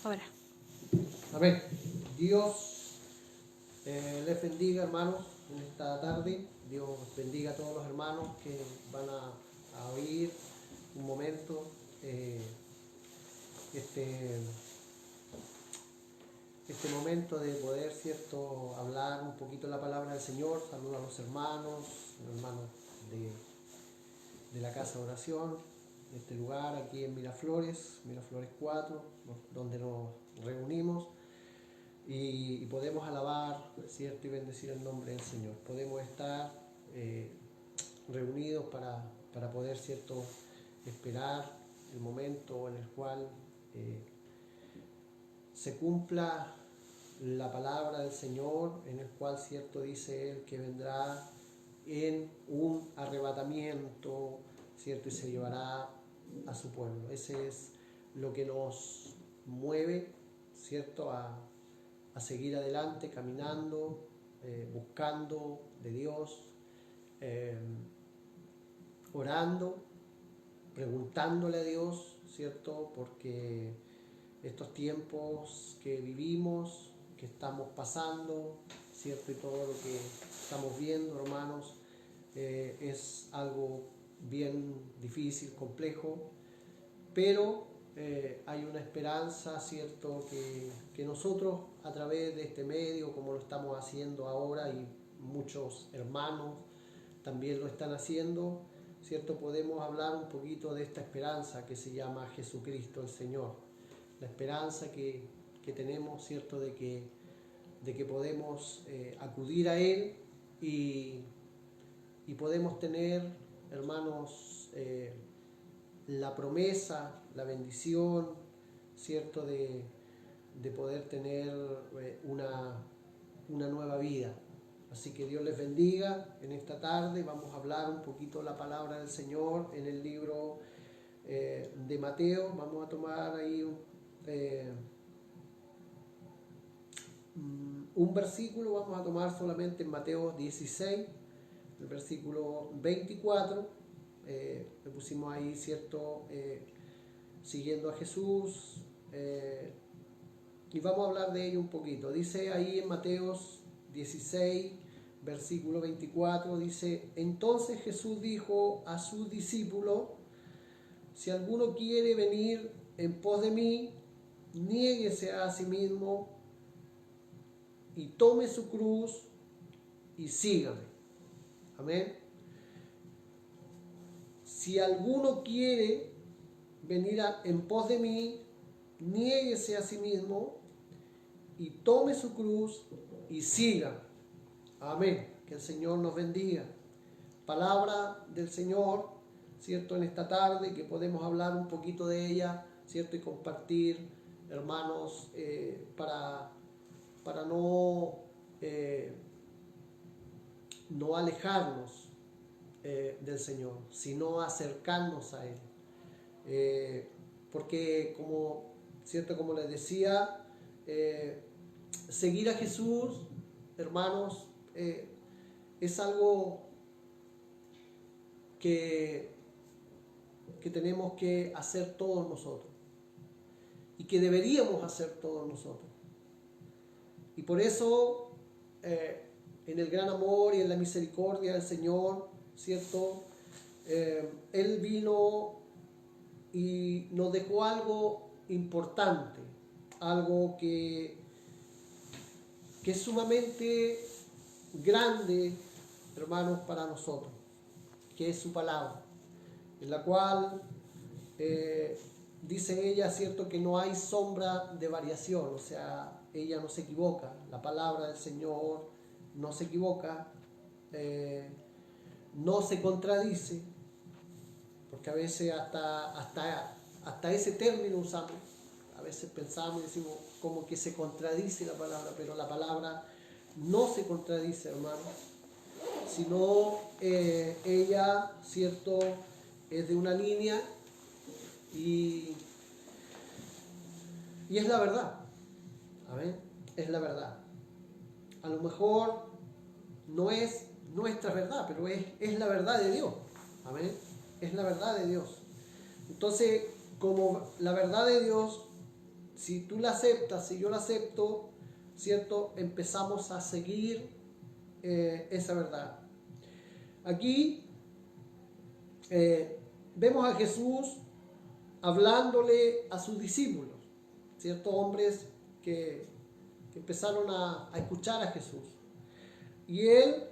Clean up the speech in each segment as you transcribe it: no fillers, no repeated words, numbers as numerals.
Ahora. Amén. Dios les bendiga, hermanos, en esta tarde. Dios bendiga a todos los hermanos que van a oír un momento este momento de poder, ¿cierto?, hablar un poquito la palabra del Señor. Saludo a los hermanos de la casa de oración, de este lugar aquí en Miraflores 4, donde nos reunimos y podemos alabar, ¿cierto?, y bendecir el nombre del Señor. Podemos estar reunidos para poder, ¿cierto?, esperar el momento en el cual se cumpla la palabra del Señor, en el cual, ¿cierto?, dice Él que vendrá en un arrebatamiento, ¿cierto?, y se llevará a su pueblo. Ese es lo que nos mueve, ¿cierto?, a seguir adelante, caminando, buscando de Dios, orando, preguntándole a Dios, ¿cierto?, porque estos tiempos que vivimos, que estamos pasando, ¿cierto?, y todo lo que estamos viendo, hermanos, es algo bien difícil, complejo, pero hay una esperanza, ¿cierto?, que nosotros a través de este medio, como lo estamos haciendo ahora, y muchos hermanos también lo están haciendo, ¿cierto?, podemos hablar un poquito de esta esperanza que se llama Jesucristo el Señor. La esperanza que tenemos, ¿cierto?, de que podemos acudir a Él y podemos tener, hermanos, la promesa, la bendición, ¿cierto?, de poder tener una nueva vida. Así que Dios les bendiga. En esta tarde vamos a hablar un poquito la palabra del Señor en el libro de Mateo. Vamos a tomar ahí un versículo, vamos a tomar solamente en Mateo 16, el versículo 24. Le pusimos ahí, ¿cierto?, siguiendo a Jesús, y vamos a hablar de ello un poquito. Dice ahí en Mateo 16, versículo 24, dice: entonces Jesús dijo a sus discípulos: si alguno quiere venir en pos de mí, niéguese a sí mismo y tome su cruz y sígame. Amén. Si alguno quiere venir en pos de mí, niéguese a sí mismo y tome su cruz y siga. Amén. Que el Señor nos bendiga. Palabra del Señor, ¿cierto?, en esta tarde, que podemos hablar un poquito de ella, ¿cierto?, y compartir, hermanos, para no alejarnos del Señor, sino acercarnos a Él. Porque, como les decía, seguir a Jesús, hermanos, es algo que tenemos que hacer todos nosotros y que deberíamos hacer todos nosotros. Y por eso, en el gran amor y en la misericordia del Señor, ¿cierto?, Él vino y nos dejó algo importante, algo que es sumamente grande, hermanos, para nosotros, que es su palabra, en la cual dice ella, ¿cierto?, que no hay sombra de variación, o sea, ella no se equivoca, la palabra del Señor no se equivoca, no se contradice, porque a veces hasta ese término usamos, a veces pensamos y decimos como que se contradice la palabra, pero la palabra no se contradice, hermanos, sino ella, ¿cierto?, es de una línea y es la verdad. Amén. Es la verdad. A lo mejor no es nuestra verdad, pero es la verdad de Dios. Amén. Es la verdad de Dios. Entonces, como la verdad de Dios, si tú la aceptas, si yo la acepto, ¿cierto? Empezamos a seguir esa verdad. Aquí vemos a Jesús hablándole a sus discípulos, ciertos hombres que empezaron a escuchar a Jesús. Y él,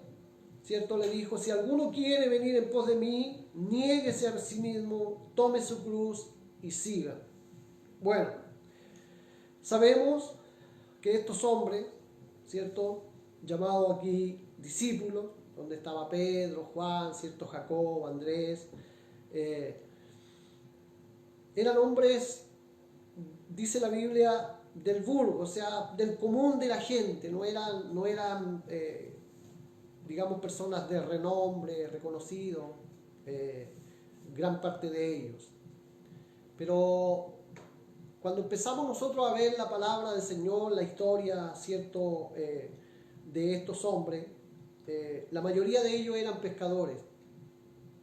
cierto, le dijo: si alguno quiere venir en pos de mí, niéguese a sí mismo, tome su cruz y siga. Bueno, sabemos que estos hombres, cierto, llamados aquí discípulos, donde estaba Pedro, Juan, cierto, Jacob, Andrés, eran hombres, dice la Biblia, del vulgo, o sea, del común de la gente, no eran digamos, personas de renombre, reconocido, gran parte de ellos. Pero cuando empezamos nosotros a ver la palabra del Señor, la historia, cierto, de estos hombres, la mayoría de ellos eran pescadores,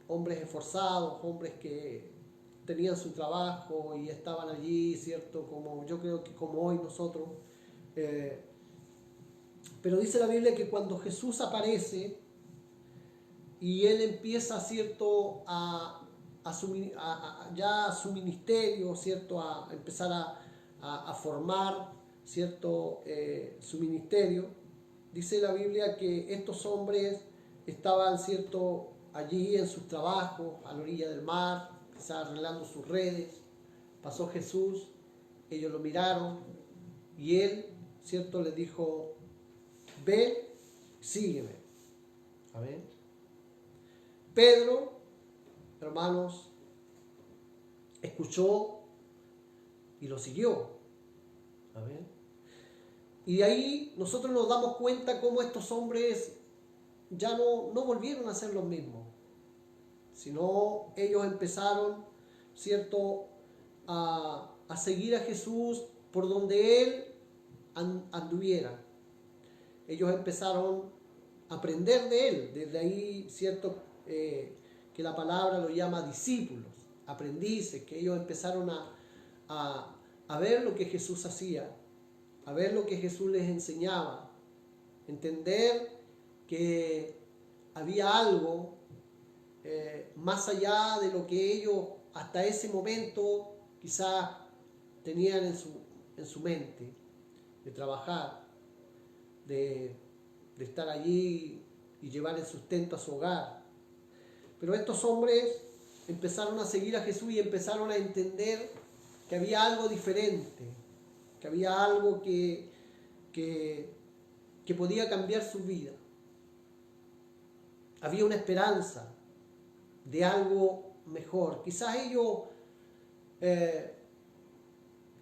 hombres esforzados, hombres que tenían su trabajo y estaban allí, cierto, como yo creo que como hoy nosotros. Pero dice la Biblia que cuando Jesús aparece y él empieza, cierto, ya su ministerio, cierto, a empezar a formar, cierto, su ministerio, dice la Biblia que estos hombres estaban, cierto, allí en sus trabajos, a la orilla del mar, quizás arreglando sus redes. Pasó Jesús, ellos lo miraron y él, cierto, les dijo: ven, sígueme. Amén. Pedro, hermanos, escuchó y lo siguió. Amén. Y de ahí nosotros nos damos cuenta cómo estos hombres ya no volvieron a ser los mismos, sino ellos empezaron, cierto, a seguir a Jesús por donde él anduviera. Ellos empezaron a aprender de él. Desde ahí, cierto, que la palabra lo llama discípulos, aprendices, que ellos empezaron a ver lo que Jesús hacía, a ver lo que Jesús les enseñaba, entender que había algo más allá de lo que ellos hasta ese momento quizás tenían en su mente, de trabajar, de estar allí y llevar el sustento a su hogar. Pero estos hombres empezaron a seguir a Jesús y empezaron a entender que había algo diferente, que había algo que podía cambiar su vida. Había una esperanza de algo mejor. Quizás ellos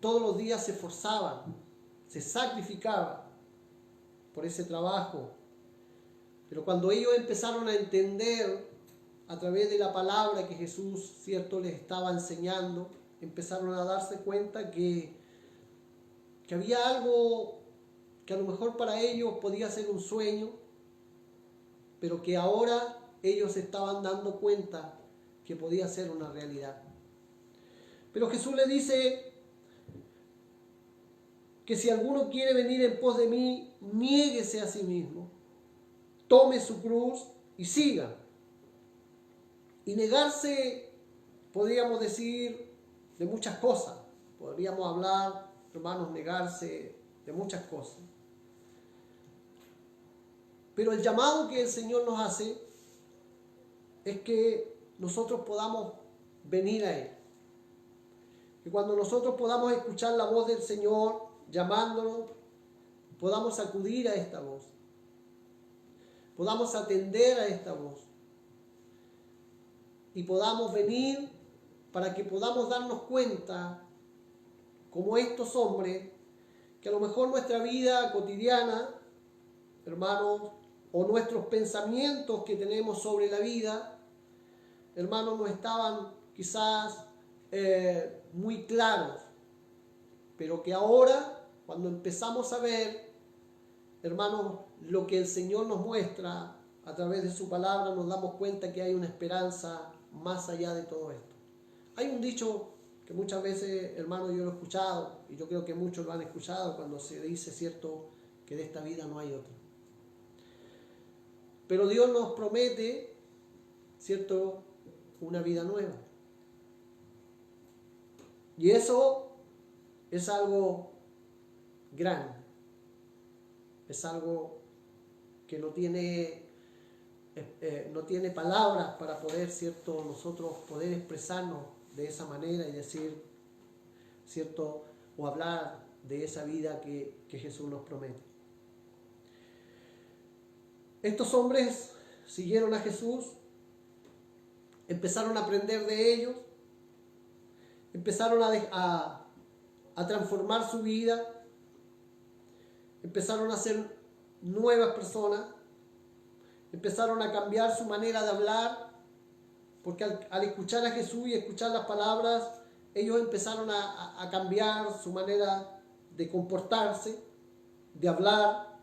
todos los días se esforzaban, se sacrificaban por ese trabajo. Pero cuando ellos empezaron a entender a través de la palabra que Jesús, cierto, les estaba enseñando, empezaron a darse cuenta que había algo que a lo mejor para ellos podía ser un sueño, pero que ahora ellos se estaban dando cuenta que podía ser una realidad. Pero Jesús le dice que si alguno quiere venir en pos de mí, niéguese a sí mismo, tome su cruz y siga. Y negarse, podríamos decir, de muchas cosas. Podríamos hablar, hermanos, negarse de muchas cosas. Pero el llamado que el Señor nos hace es que nosotros podamos venir a Él. Que cuando nosotros podamos escuchar la voz del Señor llamándonos, podamos acudir a esta voz. Podamos atender a esta voz. Y podamos venir para que podamos darnos cuenta, como estos hombres, que a lo mejor nuestra vida cotidiana, hermanos, o nuestros pensamientos que tenemos sobre la vida, hermanos, no estaban quizás muy claros, pero que ahora, cuando empezamos a ver, hermanos, lo que el Señor nos muestra a través de su palabra, nos damos cuenta que hay una esperanza más allá de todo esto. Hay un dicho que muchas veces, hermano, yo lo he escuchado, y yo creo que muchos lo han escuchado cuando se dice, cierto, que de esta vida no hay otra. Pero Dios nos promete, cierto, una vida nueva. Y eso es algo grande. Es algo que no tiene palabras para poder, cierto, nosotros poder expresarnos de esa manera y decir, cierto, o hablar de esa vida que Jesús nos promete. Estos hombres siguieron a Jesús, empezaron a aprender de ellos, empezaron a transformar su vida, empezaron a ser nuevas personas, empezaron a cambiar su manera de hablar, porque al escuchar a Jesús y escuchar las palabras, ellos empezaron a cambiar su manera de comportarse, de hablar,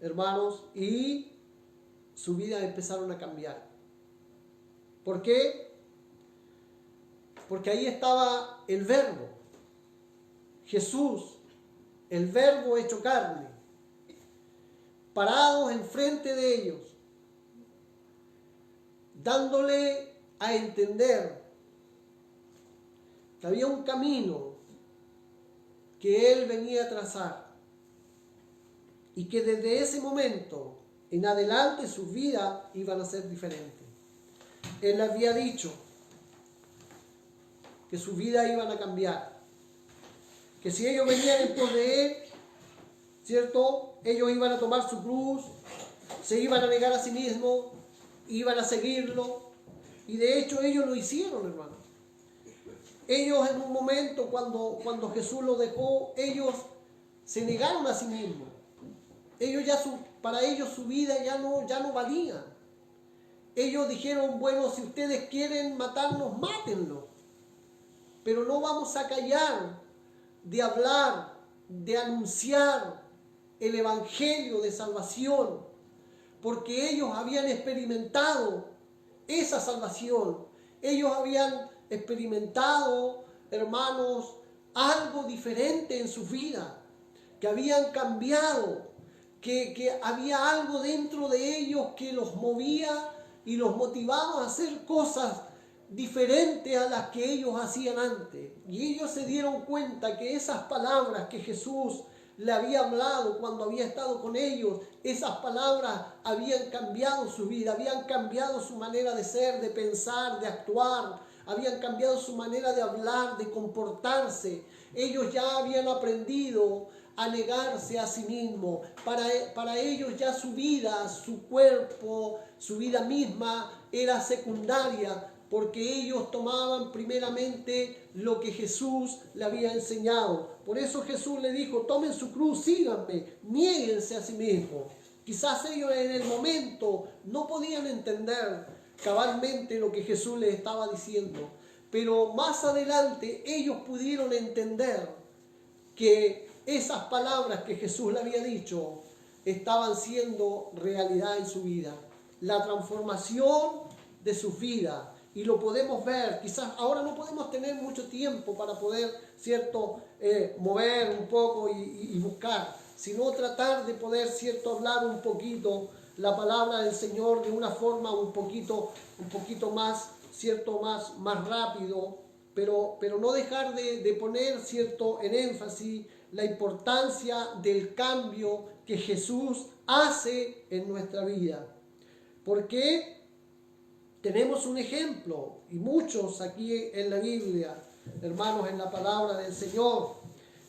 hermanos, y su vida empezaron a cambiar. ¿Por qué? Porque ahí estaba el Verbo, Jesús, el Verbo hecho carne, parados enfrente de ellos, dándole a entender que había un camino que Él venía a trazar y que desde ese momento en adelante sus vidas iban a ser diferentes. Él había dicho que sus vidas iban a cambiar, que si ellos venían en pos de Él, ¿cierto?, ellos iban a tomar su cruz, se iban a negar a sí mismos, iban a seguirlo, y de hecho ellos lo hicieron, hermano. Ellos en un momento cuando Jesús los dejó, ellos se negaron a sí mismos. Para ellos su vida ya no valía. Ellos dijeron, bueno, si ustedes quieren matarnos, mátenlo. Pero no vamos a callar de hablar, de anunciar el evangelio de salvación, porque ellos habían experimentado esa salvación. Ellos habían experimentado, hermanos, algo diferente en su vida, que habían cambiado, que había algo dentro de ellos que los movía y los motivaba a hacer cosas diferentes a las que ellos hacían antes. Y ellos se dieron cuenta que esas palabras que Jesús le había hablado cuando había estado con ellos, esas palabras habían cambiado su vida, habían cambiado su manera de ser, de pensar, de actuar, habían cambiado su manera de hablar, de comportarse. Ellos ya habían aprendido a negarse a sí mismos. Para ellos ya su vida, su cuerpo, su vida misma era secundaria, porque ellos tomaban primeramente lo que Jesús le había enseñado. Por eso Jesús le dijo, tomen su cruz, síganme, niéguense a sí mismos. Quizás ellos en el momento no podían entender cabalmente lo que Jesús les estaba diciendo, pero más adelante ellos pudieron entender que esas palabras que Jesús le había dicho estaban siendo realidad en su vida. La transformación de sus vidas. Y lo podemos ver, quizás ahora no podemos tener mucho tiempo para poder, ¿cierto?, mover un poco y buscar, sino tratar de poder, ¿cierto?, hablar un poquito la palabra del Señor de una forma un poquito más, ¿cierto?, más rápido, pero no dejar de poner, ¿cierto?, en énfasis la importancia del cambio que Jesús hace en nuestra vida. Porque tenemos un ejemplo, y muchos aquí en la Biblia, hermanos, en la palabra del Señor.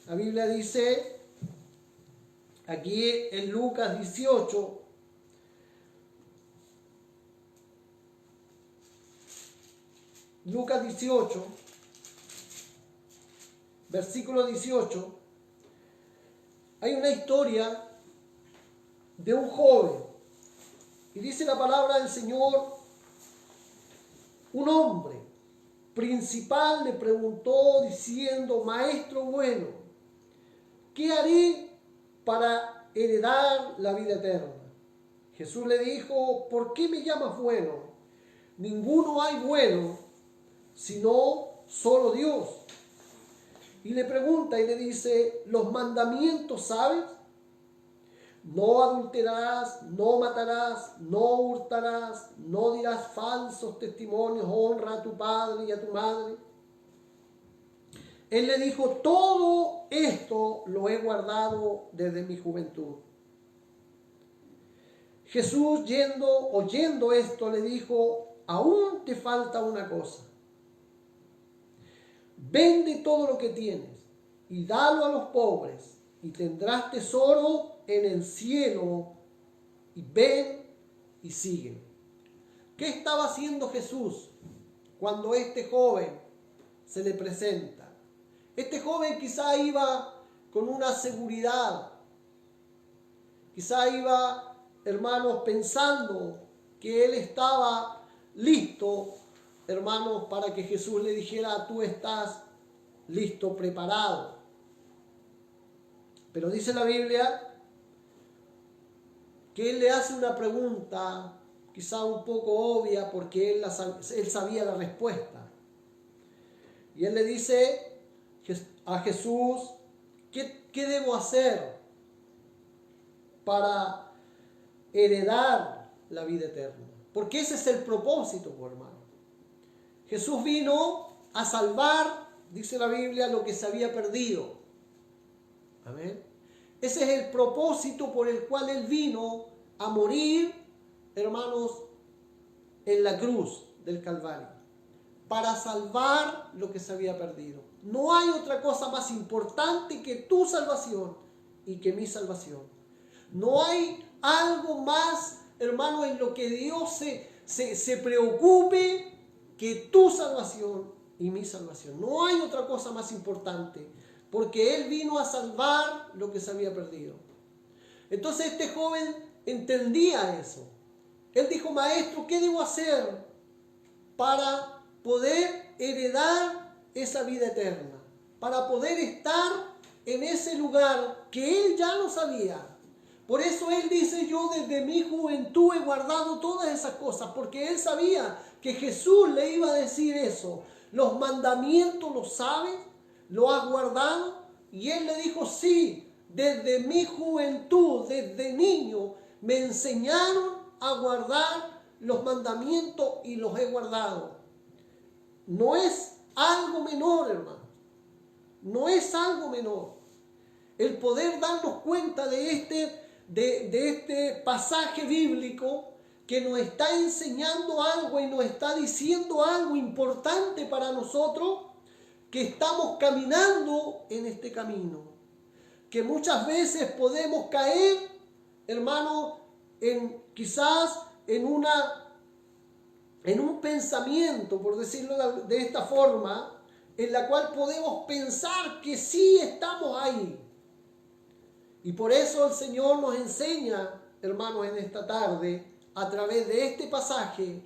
La Biblia dice, aquí en Lucas 18, versículo 18, hay una historia de un joven, y dice la palabra del Señor, un hombre principal le preguntó diciendo, Maestro bueno, ¿qué haré para heredar la vida eterna? Jesús le dijo, ¿por qué me llamas bueno? Ninguno hay bueno, sino solo Dios. Y le pregunta y le dice, ¿los mandamientos sabes? No adulterarás, no matarás, no hurtarás, no dirás falsos testimonios, honra a tu padre y a tu madre. Él le dijo, todo esto lo he guardado desde mi juventud. Jesús, oyendo esto, le dijo, aún te falta una cosa. Vende todo lo que tienes y dalo a los pobres y tendrás tesoro en el cielo, y ven y sígueme. ¿Qué estaba haciendo Jesús cuando este joven se le presenta? Este joven quizá iba con una seguridad, quizá iba, hermanos, pensando que él estaba listo, hermanos, para que Jesús le dijera, tú estás listo, preparado. Pero dice la Biblia que él le hace una pregunta, quizá un poco obvia, porque él sabía la respuesta. Y él le dice a Jesús, ¿qué debo hacer para heredar la vida eterna? Porque ese es el propósito, hermano. Jesús vino a salvar, dice la Biblia, lo que se había perdido. Amén. Ese es el propósito por el cual Él vino a morir, hermanos, en la cruz del Calvario. Para salvar lo que se había perdido. No hay otra cosa más importante que tu salvación y que mi salvación. No hay algo más, hermano, en lo que Dios se preocupe que tu salvación y mi salvación. No hay otra cosa más importante, porque Él vino a salvar lo que se había perdido. Entonces este joven entendía eso. Él dijo, maestro, ¿qué debo hacer para poder heredar esa vida eterna? Para poder estar en ese lugar que Él ya lo sabía. Por eso Él dice, yo desde mi juventud he guardado todas esas cosas, porque Él sabía que Jesús le iba a decir eso. Los mandamientos los sabes, lo has guardado. Y Él le dijo, sí, desde mi juventud, desde niño, me enseñaron a guardar los mandamientos y los he guardado. No es algo menor, hermano. No es algo menor. El poder darnos cuenta de este pasaje bíblico que nos está enseñando algo y nos está diciendo algo importante para nosotros que estamos caminando en este camino. Que muchas veces podemos caer, hermano, quizás en un pensamiento, por decirlo de esta forma, en la cual podemos pensar que sí estamos ahí. Y por eso el Señor nos enseña, hermanos, en esta tarde, a través de este pasaje,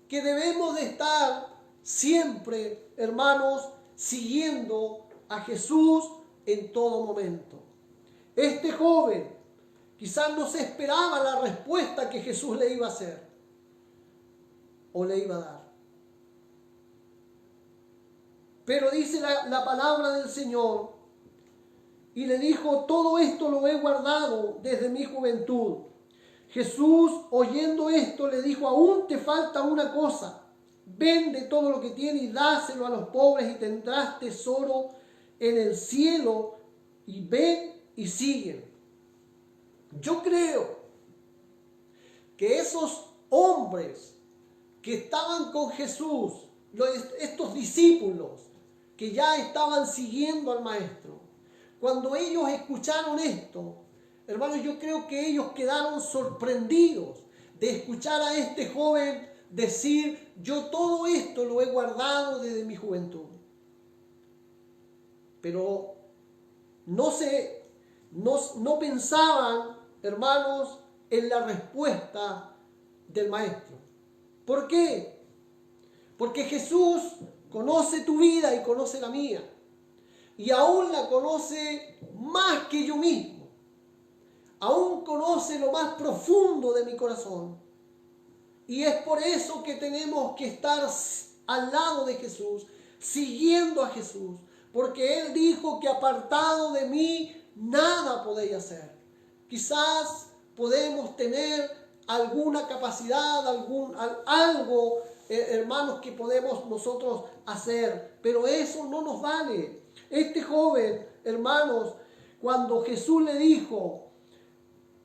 que debemos de estar siempre, hermanos, siguiendo a Jesús en todo momento. Este joven quizás no se esperaba la respuesta que Jesús le iba a hacer o le iba a dar. Pero dice la palabra del Señor, y le dijo, todo esto lo he guardado desde mi juventud. Jesús, oyendo esto, le dijo, aún te falta una cosa. Vende todo lo que tienes y dáselo a los pobres y tendrás tesoro en el cielo, y ven y siguen. Yo creo que esos hombres que estaban con Jesús, estos discípulos que ya estaban siguiendo al Maestro, cuando ellos escucharon esto, hermanos, yo creo que ellos quedaron sorprendidos de escuchar a este joven decir, yo todo esto lo he guardado desde mi juventud. Pero no pensaban, hermanos, en la respuesta del Maestro. ¿Por qué? Porque Jesús conoce tu vida y conoce la mía. Y aún la conoce más que yo mismo. Aún conoce lo más profundo de mi corazón. Y es por eso que tenemos que estar al lado de Jesús, siguiendo a Jesús, porque Él dijo que apartado de mí nada podéis hacer. Quizás podemos tener alguna capacidad, algo, hermanos, que podemos nosotros hacer, pero eso no nos vale. Este joven, hermanos, cuando Jesús le dijo,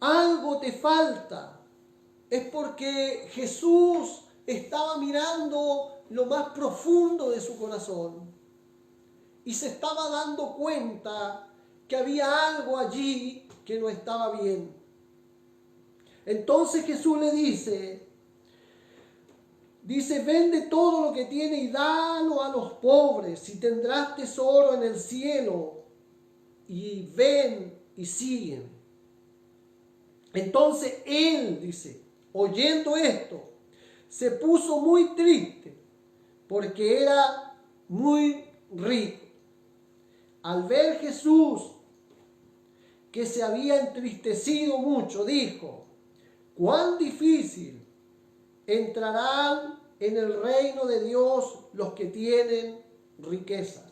algo te falta, es porque Jesús estaba mirando lo más profundo de su corazón y se estaba dando cuenta que había algo allí que no estaba bien. Entonces Jesús le dice, vende todo lo que tiene y dalo a los pobres y tendrás tesoro en el cielo, y ven y sígueme. Entonces él, dice, oyendo esto, se puso muy triste porque era muy rico. Al ver Jesús que se había entristecido mucho, dijo, cuán difícil entrarán en el reino de Dios los que tienen riquezas.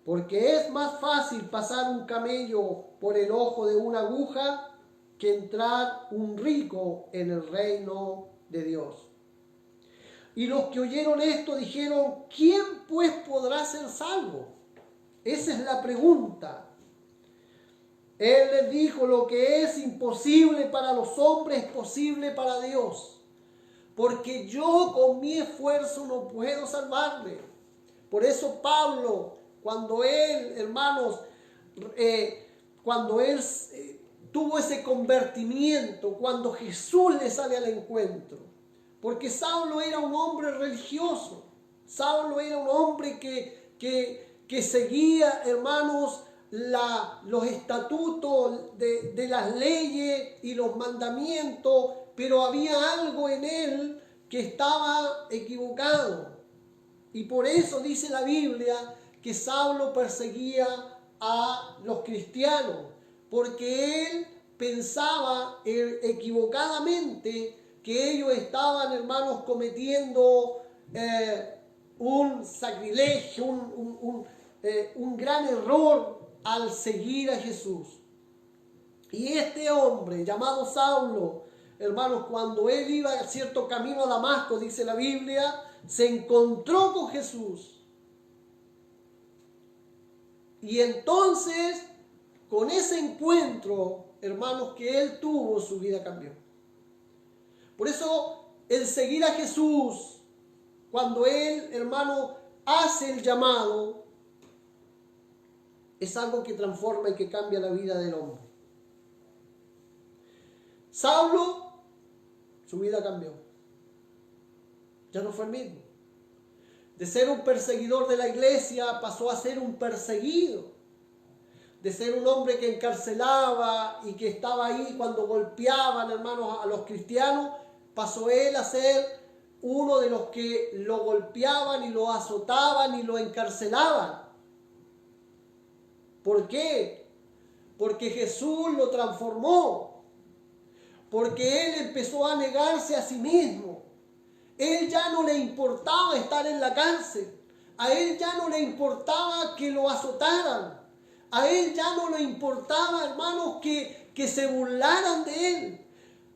Porque es más fácil pasar un camello por el ojo de una aguja que entrar un rico en el reino de Dios. Y los que oyeron esto dijeron, ¿quién pues podrá ser salvo? Esa es la pregunta. Él les dijo, lo que es imposible para los hombres es posible para Dios. Porque yo con mi esfuerzo no puedo salvarme. Por eso Pablo, cuando él, hermanos, tuvo ese convertimiento, cuando Jesús le sale al encuentro, porque Saulo era un hombre religioso, Saulo era un hombre que seguía, hermanos, los estatutos de las leyes y los mandamientos, pero había algo en él que estaba equivocado. Y por eso dice la Biblia que Saulo perseguía a los cristianos, porque él pensaba equivocadamente que ellos estaban, hermanos, cometiendo un sacrilegio, un gran error al seguir a Jesús. Y este hombre llamado Saulo, hermanos, cuando él iba a cierto camino a Damasco, dice la Biblia, se encontró con Jesús. Y entonces, con ese encuentro, hermanos, que él tuvo, su vida cambió. Por eso, el seguir a Jesús, cuando él, hermano, hace el llamado, es algo que transforma y que cambia la vida del hombre. Saulo, su vida cambió. Ya no fue el mismo. De ser un perseguidor de la iglesia pasó a ser un perseguido. De ser un hombre que encarcelaba y que estaba ahí cuando golpeaban, hermanos, a los cristianos, pasó él a ser uno de los que lo golpeaban y lo azotaban y lo encarcelaban. ¿Por qué? Porque Jesús lo transformó. Porque él empezó a negarse a sí mismo. Él ya no le importaba estar en la cárcel. A él ya no le importaba que lo azotaran. A él ya no le importaba, hermanos, que se burlaran de él.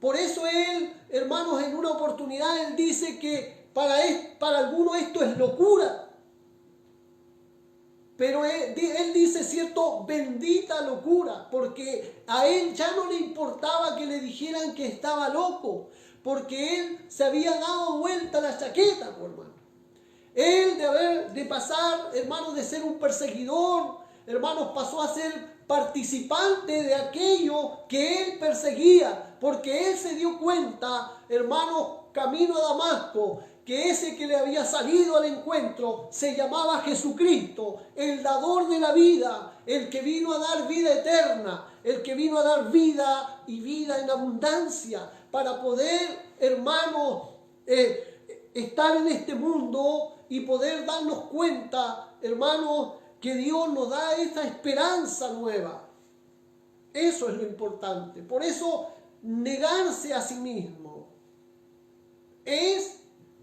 Por eso él, hermanos, en una oportunidad él dice que para algunos esto es locura. Pero él dice, cierto, bendita locura, porque a él ya no le importaba que le dijeran que estaba loco, porque él se había dado vuelta la chaqueta, hermano. Él de pasar, hermanos, de ser un perseguidor, hermanos, pasó a ser participante de aquello que él perseguía, porque él se dio cuenta, hermanos, camino a Damasco, que ese que le había salido al encuentro se llamaba Jesucristo, el dador de la vida, el que vino a dar vida eterna, el que vino a dar vida y vida en abundancia, para poder, hermanos, estar en este mundo y poder darnos cuenta, hermanos, que Dios nos da esta esperanza nueva. Eso es lo importante. Por eso, negarse a sí mismo es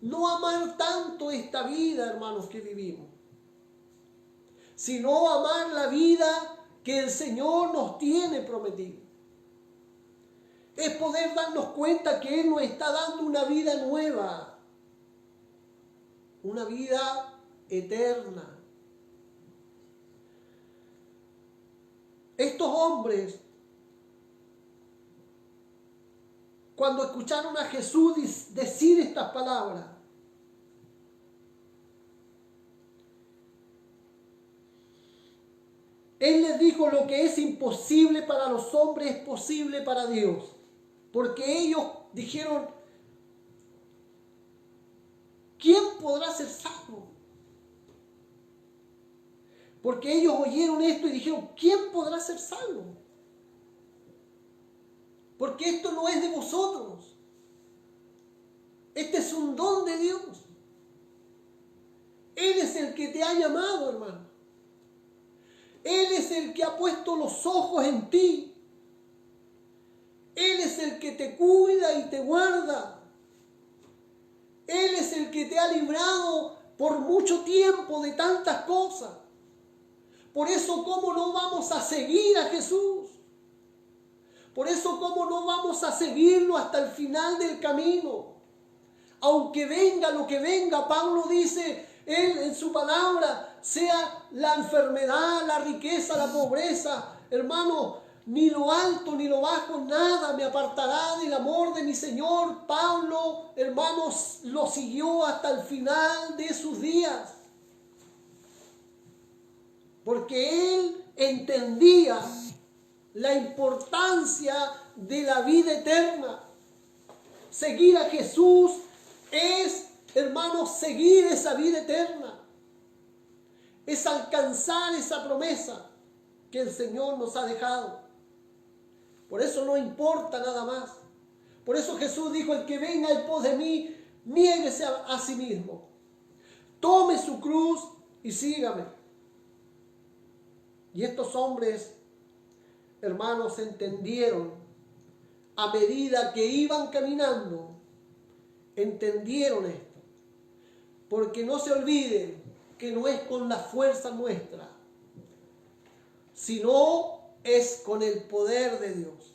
no amar tanto esta vida, hermanos, que vivimos, sino amar la vida que el Señor nos tiene prometido. Es poder darnos cuenta que Él nos está dando una vida nueva, una vida eterna. Estos hombres, cuando escucharon a Jesús decir estas palabras, Él les dijo: lo que es imposible para los hombres es posible para Dios. Porque ellos dijeron: ¿quién podrá ser salvo? Porque ellos oyeron esto y dijeron: ¿quién podrá ser salvo? Porque esto no es de vosotros. Este es un don de Dios. Él es el que te ha llamado, hermano. Él es el que ha puesto los ojos en ti. Él es el que te cuida y te guarda. Él es el que te ha librado por mucho tiempo de tantas cosas. Por eso, ¿cómo no vamos a seguir a Jesús? Por eso, ¿cómo no vamos a seguirlo hasta el final del camino? Aunque venga lo que venga, Pablo dice, él en su palabra, sea la enfermedad, la riqueza, la pobreza, hermano, ni lo alto ni lo bajo, nada me apartará del amor de mi Señor. Pablo, hermanos, lo siguió hasta el final de sus días. Porque él entendía la importancia de la vida eterna. Seguir a Jesús es, hermanos, seguir esa vida eterna. Es alcanzar esa promesa que el Señor nos ha dejado. Por eso no importa nada más. Por eso Jesús dijo: el que venga en pos de mí, niéguese a sí mismo. Tome su cruz y sígame. Y estos hombres, hermanos, entendieron a medida que iban caminando, entendieron esto. Porque no se olviden que no es con la fuerza nuestra, sino es con el poder de Dios.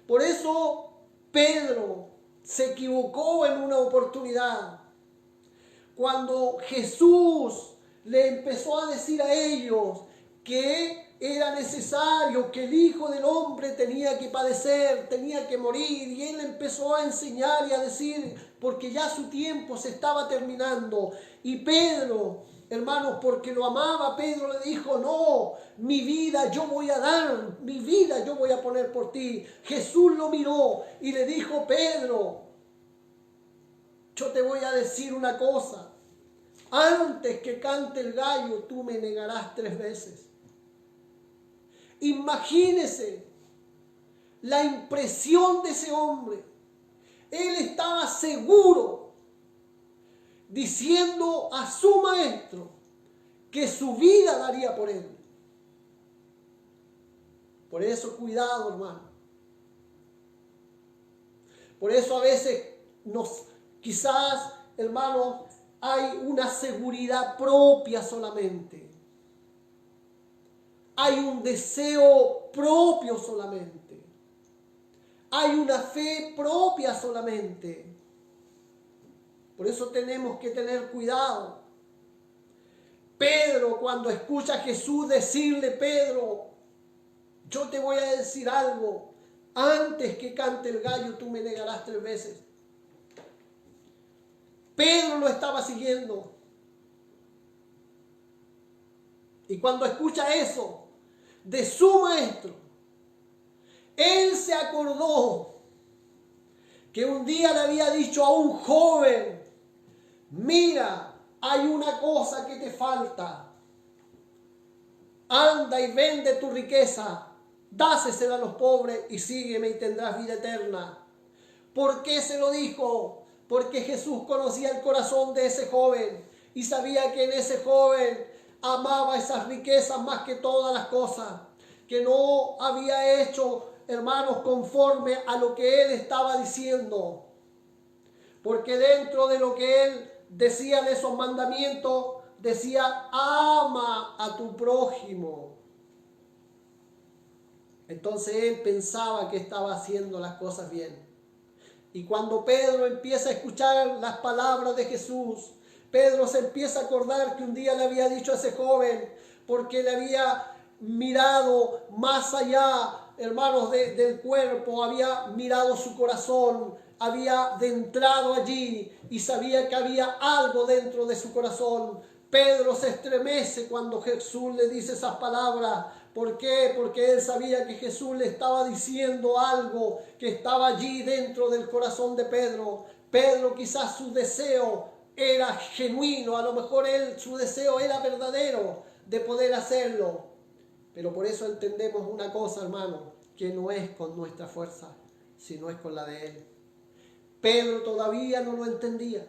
Por eso Pedro se equivocó en una oportunidad. Cuando Jesús le empezó a decir a ellos que era necesario, que el Hijo del Hombre tenía que padecer, tenía que morir, y él empezó a enseñar y a decir, porque ya su tiempo se estaba terminando. Y Pedro, hermanos, porque lo amaba, Pedro le dijo: no, mi vida yo voy a dar, mi vida yo voy a poner por ti. Jesús lo miró y le dijo: Pedro, yo te voy a decir una cosa, antes que cante el gallo tú me negarás 3 veces. Imagínese la impresión de ese hombre. Él estaba seguro, diciendo a su maestro que su vida daría por él. Por eso, cuidado, hermano. Por eso a veces quizás, hermano, hay una seguridad propia solamente. Hay un deseo propio solamente. Hay una fe propia solamente. Por eso tenemos que tener cuidado. Pedro, cuando escucha a Jesús decirle: Pedro, yo te voy a decir algo, antes que cante el gallo tú me negarás 3 veces. Pedro lo estaba siguiendo. Y cuando escucha eso de su maestro, él se acordó que un día le había dicho a un joven: mira, hay una cosa que te falta. Anda y vende tu riqueza, dásesela a los pobres y sígueme y tendrás vida eterna. ¿Por qué se lo dijo? Porque Jesús conocía el corazón de ese joven y sabía que en ese joven amaba esas riquezas más que todas las cosas, que no había hecho, hermanos, conforme a lo que él estaba diciendo. Porque dentro de lo que él decía de esos mandamientos, decía, ama a tu prójimo. Entonces él pensaba que estaba haciendo las cosas bien. Y cuando Pedro empieza a escuchar las palabras de Jesús, Pedro se empieza a acordar que un día le había dicho a ese joven, porque le había mirado más allá, hermanos, del cuerpo, había mirado su corazón, había entrado allí y sabía que había algo dentro de su corazón. Pedro se estremece cuando Jesús le dice esas palabras. ¿Por qué? Porque él sabía que Jesús le estaba diciendo algo que estaba allí dentro del corazón de Pedro. Pedro, quizás su deseo era genuino, a lo mejor su deseo era verdadero de poder hacerlo. Pero por eso entendemos una cosa, hermano, que no es con nuestra fuerza, sino es con la de él. Pedro todavía no lo entendía.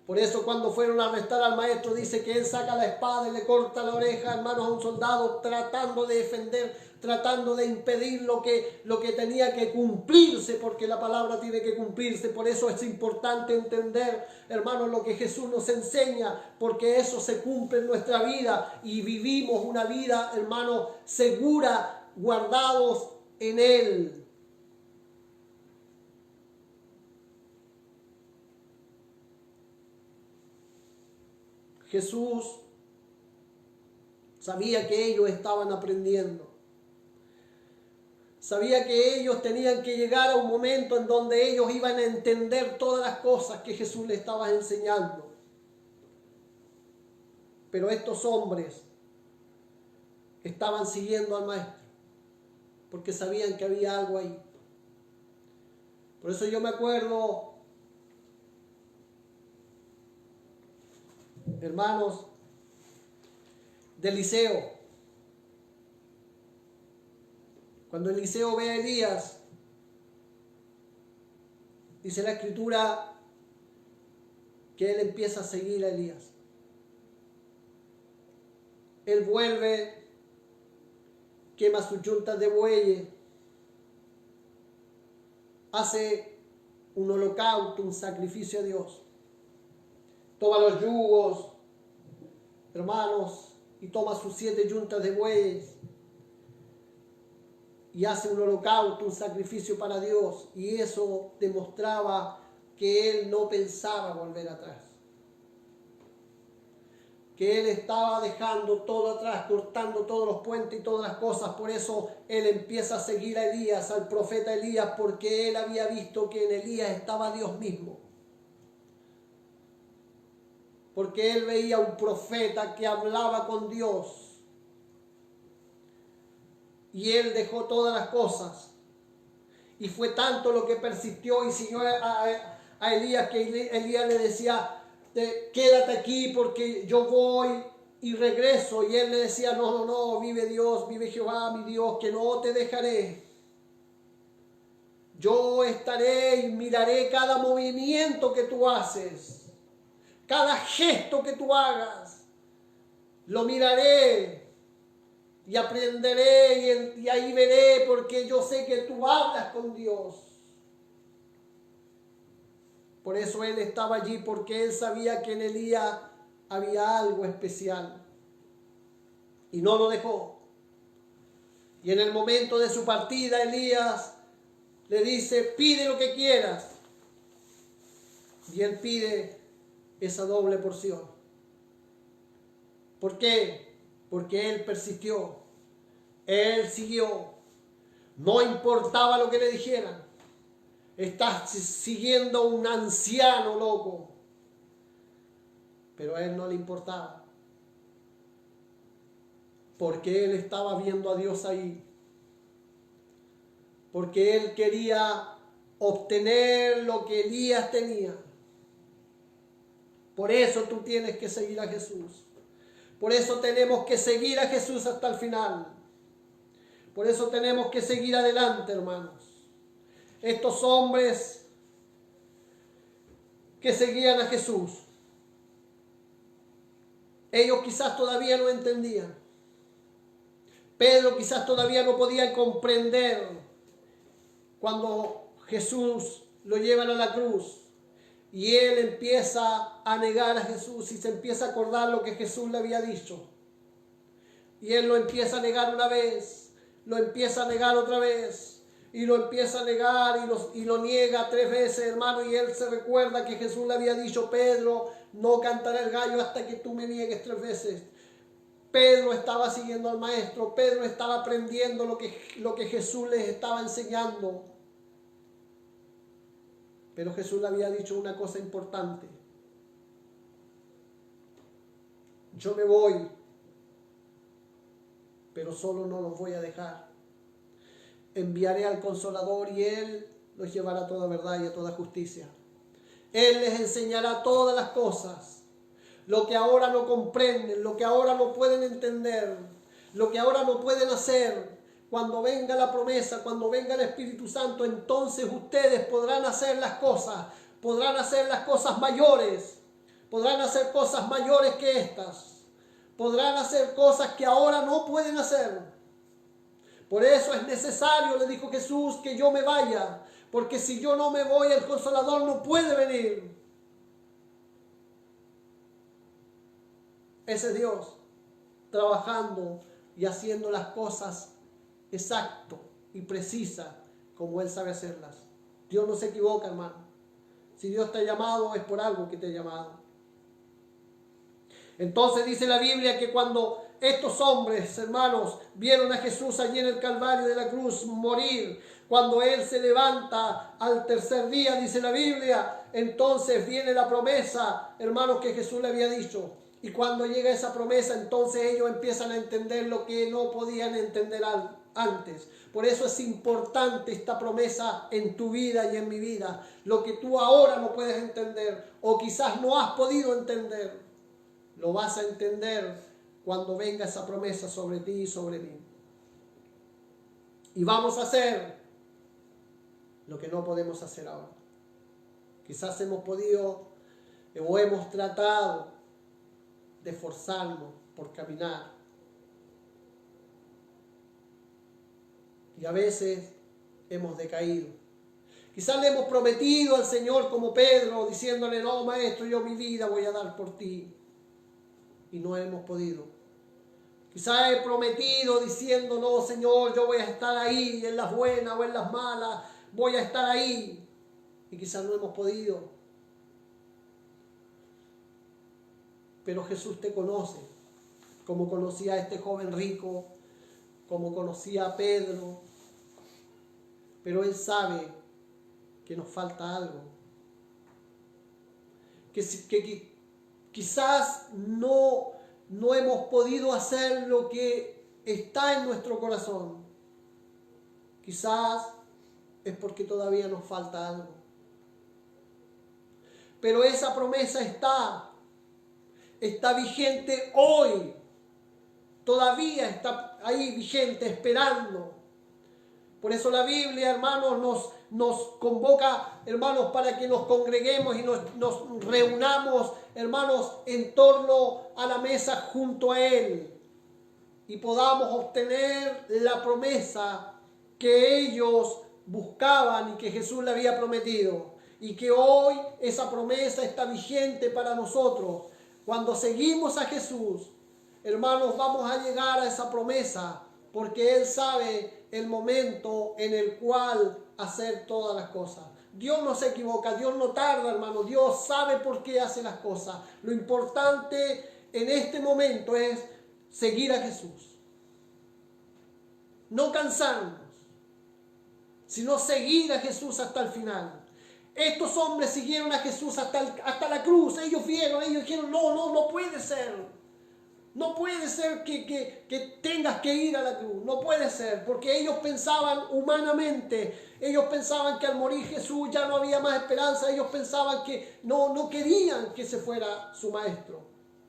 Por eso cuando fueron a arrestar al maestro, dice que él saca la espada y le corta la oreja, hermanos, a un soldado, tratando de defender, tratando de impedir lo que tenía que cumplirse, porque la palabra tiene que cumplirse. Por eso es importante entender, hermanos, lo que Jesús nos enseña, porque eso se cumple en nuestra vida y vivimos una vida, hermanos, segura, guardados en Él. Jesús sabía que ellos estaban aprendiendo. Sabía que ellos tenían que llegar a un momento en donde ellos iban a entender todas las cosas que Jesús les estaba enseñando. Pero estos hombres estaban siguiendo al maestro porque sabían que había algo ahí. Por eso yo me acuerdo, hermanos, de Eliseo. Cuando Eliseo ve a Elías, dice la Escritura que él empieza a seguir a Elías. Él vuelve, quema sus yuntas de bueyes, hace un holocausto, un sacrificio a Dios. Toma los yugos, hermanos, y toma sus 7 yuntas de bueyes y hace un holocausto, un sacrificio para Dios. Y eso demostraba que él no pensaba volver atrás, que él estaba dejando todo atrás, cortando todos los puentes y todas las cosas. Por eso él empieza a seguir a Elías, al profeta Elías, porque él había visto que en Elías estaba Dios mismo. Porque él veía un profeta que hablaba con Dios. Y él dejó todas las cosas. Y fue tanto lo que persistió y siguió a Elías, que Elías le decía, quédate aquí porque yo voy y regreso. Y él le decía, no, vive Dios, vive Jehová, mi Dios, que no te dejaré. Yo estaré y miraré cada movimiento que tú haces. Cada gesto que tú hagas, lo miraré y aprenderé y ahí veré, porque yo sé que tú hablas con Dios. Por eso él estaba allí, porque él sabía que en Elías había algo especial y no lo dejó. Y en el momento de su partida, Elías le dice, pide lo que quieras. Y él pide esa doble porción. ¿Por qué? Porque él persistió, él siguió, no importaba lo que le dijeran. Estás siguiendo a un anciano loco, pero a él no le importaba, porque él estaba viendo a Dios ahí, porque él quería obtener lo que Elías tenía. Por eso tú tienes que seguir a Jesús. Por eso tenemos que seguir a Jesús hasta el final. Por eso tenemos que seguir adelante, hermanos. Estos hombres que seguían a Jesús, ellos quizás todavía no entendían. Pedro quizás todavía no podía comprender cuando Jesús lo llevan a la cruz. Y él empieza a negar a Jesús y se empieza a acordar lo que Jesús le había dicho. Y él lo empieza a negar una vez, lo empieza a negar otra vez, y lo empieza a negar y lo niega 3 veces, hermano. Y él se recuerda que Jesús le había dicho: Pedro, no cantará el gallo hasta que tú me niegues 3 veces. Pedro estaba siguiendo al maestro, Pedro estaba aprendiendo lo que Jesús les estaba enseñando. Pero Jesús le había dicho una cosa importante: yo me voy, pero solo no los voy a dejar. Enviaré al Consolador y Él los llevará a toda verdad y a toda justicia. Él les enseñará todas las cosas, lo que ahora no comprenden, lo que ahora no pueden entender, lo que ahora no pueden hacer. Cuando venga la promesa, cuando venga el Espíritu Santo, entonces ustedes podrán hacer las cosas mayores, podrán hacer cosas mayores que estas, podrán hacer cosas que ahora no pueden hacer. Por eso es necesario, le dijo Jesús, que yo me vaya, porque si yo no me voy, el Consolador no puede venir. Ese Dios trabajando y haciendo las cosas exacto y precisa como Él sabe hacerlas. Dios no se equivoca, hermano. Si Dios te ha llamado, es por algo que te ha llamado. Entonces dice la Biblia que cuando estos hombres, hermanos, vieron a Jesús allí en el Calvario de la cruz morir, cuando Él se levanta al tercer día, dice la Biblia, entonces viene la promesa, hermanos, que Jesús le había dicho. Y cuando llega esa promesa, entonces ellos empiezan a entender lo que no podían entender antes. Por eso es importante esta promesa en tu vida y en mi vida. Lo que tú ahora no puedes entender o quizás no has podido entender, lo vas a entender cuando venga esa promesa sobre ti y sobre mí. Y vamos a hacer lo que no podemos hacer ahora. Quizás hemos podido o hemos tratado de esforzarnos por caminar. Y a veces hemos decaído. Quizás le hemos prometido al Señor como Pedro, diciéndole: no, maestro, yo mi vida voy a dar por ti. Y no hemos podido. Quizás he prometido diciendo: no, Señor, yo voy a estar ahí en las buenas o en las malas, voy a estar ahí. Y quizás no hemos podido. Pero Jesús te conoce, como conocía a este joven rico, como conocía a Pedro. Pero Él sabe que nos falta algo. Que quizás no hemos podido hacer lo que está en nuestro corazón. Quizás es porque todavía nos falta algo. Pero esa promesa está vigente hoy. Todavía está ahí vigente, esperando. Por eso la Biblia, hermanos, nos convoca, hermanos, para que nos congreguemos y nos reunamos, hermanos, en torno a la mesa junto a Él. Y podamos obtener la promesa que ellos buscaban y que Jesús le había prometido. Y que hoy esa promesa está vigente para nosotros. Cuando seguimos a Jesús, hermanos, vamos a llegar a esa promesa, porque Él sabe el momento en el cual hacer todas las cosas. Dios no se equivoca, Dios no tarda, hermano. Dios sabe por qué hace las cosas. Lo importante en este momento es seguir a Jesús. No cansarnos, sino seguir a Jesús hasta el final. Estos hombres siguieron a Jesús hasta la cruz. Ellos dijeron: no puede ser. No puede ser que tengas que ir a la cruz. No puede ser, porque ellos pensaban humanamente. Ellos pensaban que al morir Jesús ya no había más esperanza. Ellos pensaban que no querían que se fuera su maestro,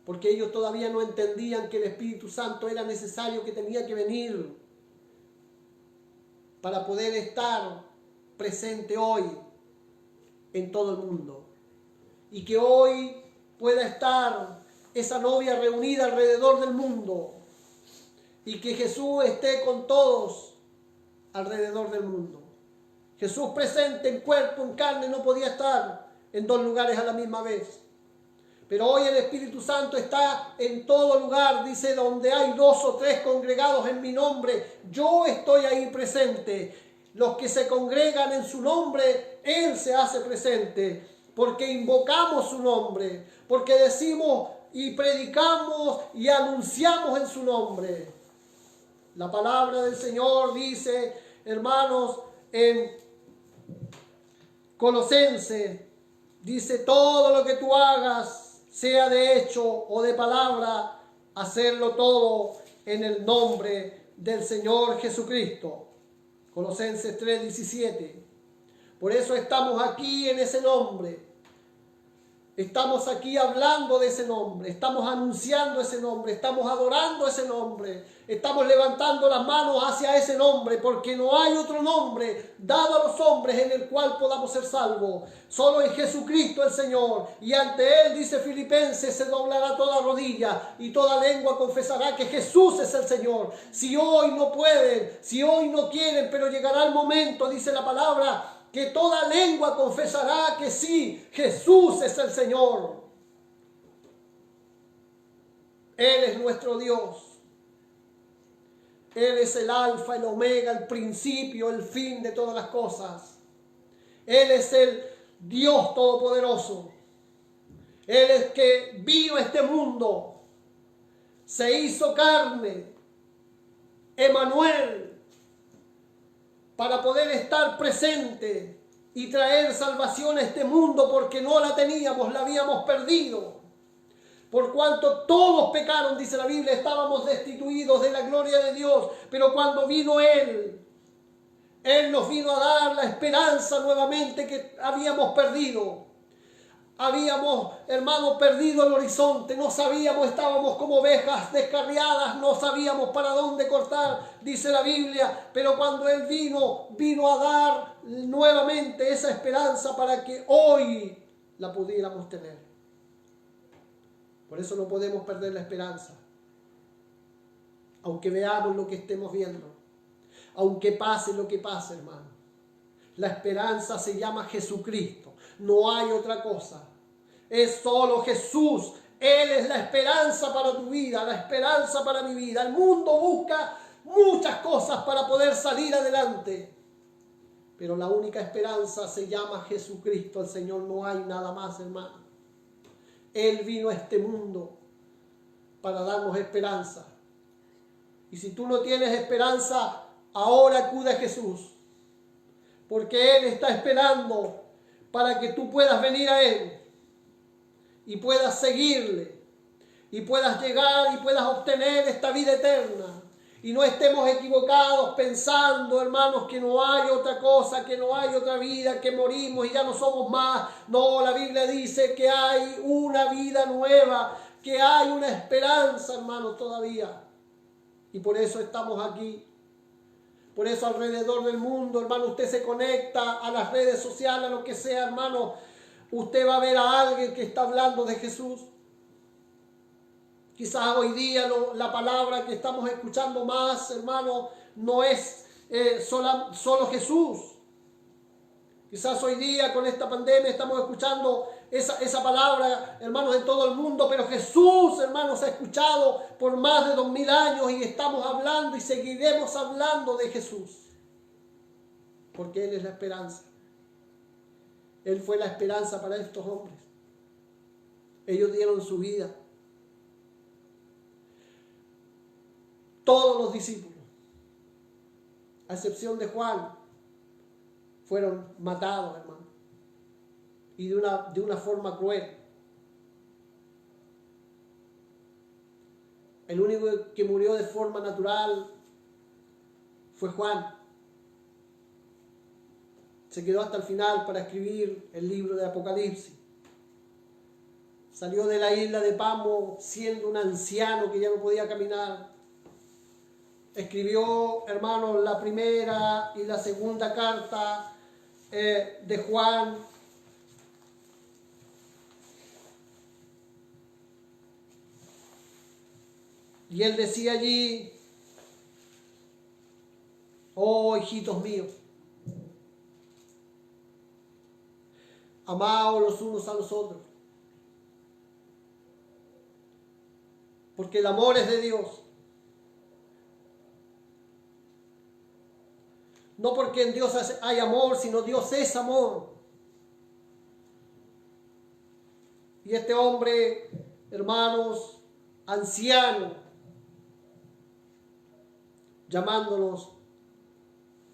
porque ellos todavía no entendían que el Espíritu Santo era necesario, que tenía que venir para poder estar presente hoy en todo el mundo. Y que hoy pueda estar esa novia reunida alrededor del mundo. Y que Jesús esté con todos alrededor del mundo. Jesús presente en cuerpo, en carne, no podía estar en dos lugares a la misma vez. Pero hoy el Espíritu Santo está en todo lugar, dice, donde hay 2 o 3 congregados en mi nombre, yo estoy ahí presente. Los que se congregan en su nombre, Él se hace presente, porque invocamos su nombre, porque decimos y predicamos y anunciamos en su nombre. La palabra del Señor dice, hermanos, en Colosenses, dice, todo lo que tú hagas, sea de hecho o de palabra, hacerlo todo en el nombre del Señor Jesucristo. Colosenses 3:17. Por eso estamos aquí en ese nombre. Estamos aquí hablando de ese nombre, estamos anunciando ese nombre, estamos adorando ese nombre, estamos levantando las manos hacia ese nombre, porque no hay otro nombre dado a los hombres en el cual podamos ser salvos. Solo en Jesucristo el Señor, y ante Él, dice Filipenses, se doblará toda rodilla y toda lengua confesará que Jesús es el Señor. Si hoy no pueden, si hoy no quieren, pero llegará el momento, dice la palabra, que toda lengua confesará que sí, Jesús es el Señor. Él es nuestro Dios. Él es el alfa, el omega, el principio, el fin de todas las cosas. Él es el Dios todopoderoso. Él es que vino a este mundo, se hizo carne, Emmanuel, para poder estar presente y traer salvación a este mundo, porque no la teníamos, la habíamos perdido. Por cuanto todos pecaron, dice la Biblia, estábamos destituidos de la gloria de Dios. Pero cuando vino Él nos vino a dar la esperanza nuevamente que habíamos perdido. Habíamos, hermanos, perdido el horizonte, no sabíamos, estábamos como ovejas descarriadas, no sabíamos para dónde cortar, dice la Biblia, pero cuando Él vino a dar nuevamente esa esperanza para que hoy la pudiéramos tener. Por eso no podemos perder la esperanza, aunque veamos lo que estemos viendo, aunque pase lo que pase, hermano. La esperanza se llama Jesucristo. No hay otra cosa. Es solo Jesús. Él es la esperanza para tu vida, la esperanza para mi vida. El mundo busca muchas cosas para poder salir adelante. Pero la única esperanza se llama Jesucristo, el Señor. No hay nada más, hermano. Él vino a este mundo para darnos esperanza. Y si tú no tienes esperanza, ahora acude a Jesús. Porque Él está esperando para que tú puedas venir a Él y puedas seguirle y puedas llegar y puedas obtener esta vida eterna. Y no estemos equivocados pensando, hermanos, que no hay otra cosa, que no hay otra vida, que morimos y ya no somos más. No, la Biblia dice que hay una vida nueva, que hay una esperanza, hermanos, todavía. Y por eso estamos aquí. Por eso alrededor del mundo, hermano, usted se conecta a las redes sociales, a lo que sea, hermano. Usted va a ver a alguien que está hablando de Jesús. Quizás hoy día la palabra que estamos escuchando más, hermano, no es solo Jesús. Quizás hoy día con esta pandemia estamos escuchando esa palabra, hermanos, en todo el mundo, pero Jesús, hermanos, ha escuchado por más de 2000 años y estamos hablando y seguiremos hablando de Jesús. Porque Él es la esperanza. Él fue la esperanza para estos hombres. Ellos dieron su vida. Todos los discípulos, a excepción de Juan, fueron matados, hermano. Y de una forma cruel. El único que murió de forma natural fue Juan. Se quedó hasta el final para escribir el libro de Apocalipsis. Salió de la isla de Patmos siendo un anciano que ya no podía caminar. Escribió, hermanos, la primera y la segunda carta de Juan. Y él decía allí, oh hijitos míos, Amaos los unos a los otros. Porque el amor es de Dios. No porque en Dios hay amor, sino Dios es amor. Y este hombre, hermanos, anciano, llamándonos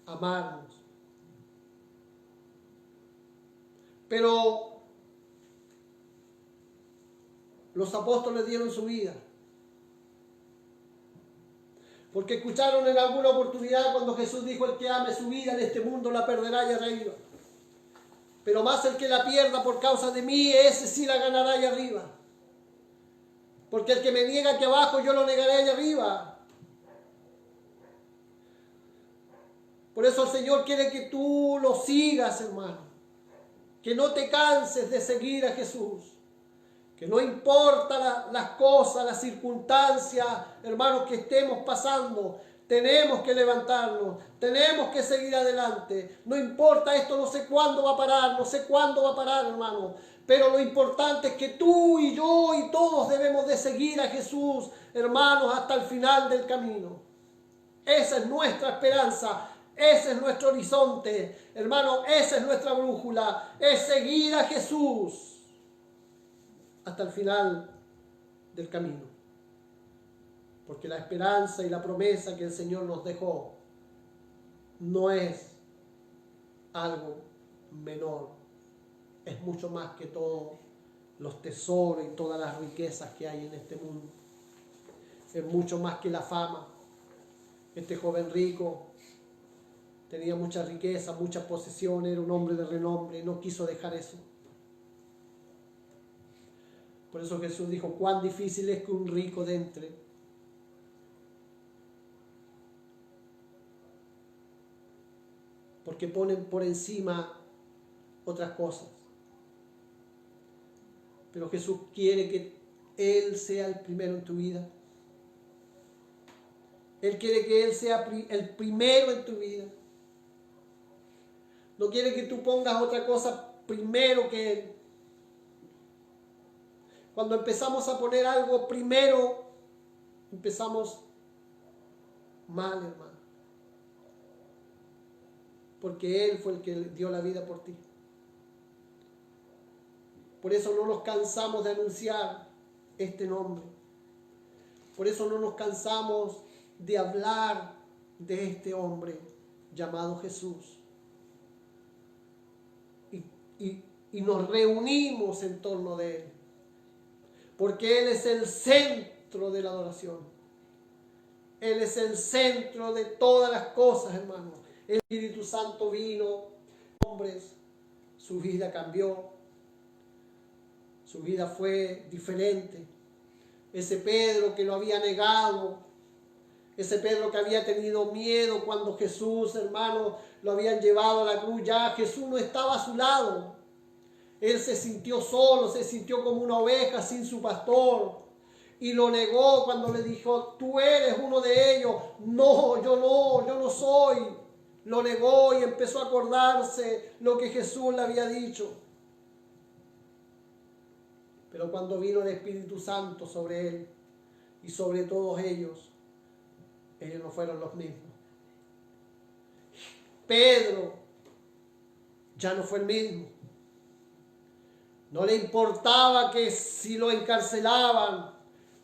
a amarnos. Pero los apóstoles dieron su vida. Porque escucharon en alguna oportunidad cuando Jesús dijo: el que ame su vida en este mundo la perderá allá arriba. Pero más el que la pierda por causa de mí, ese sí la ganará allá arriba. Porque el que me niega aquí abajo, yo lo negaré allá arriba. Por eso el Señor quiere que tú lo sigas, hermano. Que no te canses de seguir a Jesús. Que no importa las cosas, las circunstancias, hermanos, que estemos pasando, tenemos que levantarnos, tenemos que seguir adelante. No importa esto, no sé cuándo va a parar, no sé cuándo va a parar, hermano. Pero lo importante es que tú y yo y todos debemos de seguir a Jesús, hermanos, hasta el final del camino. Esa es nuestra esperanza. Ese es nuestro horizonte, hermano, esa es nuestra brújula, es seguir a Jesús hasta el final del camino. Porque la esperanza y la promesa que el Señor nos dejó no es algo menor, es mucho más que todos los tesoros y todas las riquezas que hay en este mundo. Es mucho más que la fama. Este joven rico tenía mucha riqueza, muchas posesiones, era un hombre de renombre y no quiso dejar eso. Por eso Jesús dijo: cuán difícil es que un rico entre. Porque ponen por encima otras cosas. Pero Jesús quiere que Él sea el primero en tu vida. Él quiere que Él sea el primero en tu vida. No quiere que tú pongas otra cosa primero que Él. Cuando empezamos a poner algo primero, empezamos mal, hermano. Porque Él fue el que dio la vida por ti. Por eso no nos cansamos de anunciar este nombre. Por eso no nos cansamos de hablar de este hombre llamado Jesús. Y nos reunimos en torno de Él. Porque Él es el centro de la adoración. Él es el centro de todas las cosas, hermano. El Espíritu Santo vino, hombres, su vida cambió. Su vida fue diferente. Ese Pedro que lo había negado, ese Pedro que había tenido miedo cuando Jesús, hermano, lo habían llevado a la cruz, ya Jesús no estaba a su lado. Él se sintió solo, se sintió como una oveja sin su pastor. Y lo negó cuando le dijo: tú eres uno de ellos. No, yo no soy. Lo negó y empezó a acordarse lo que Jesús le había dicho. Pero cuando vino el Espíritu Santo sobre él y sobre todos ellos no fueron los mismos. Pedro ya no fue el mismo. No le importaba que si lo encarcelaban,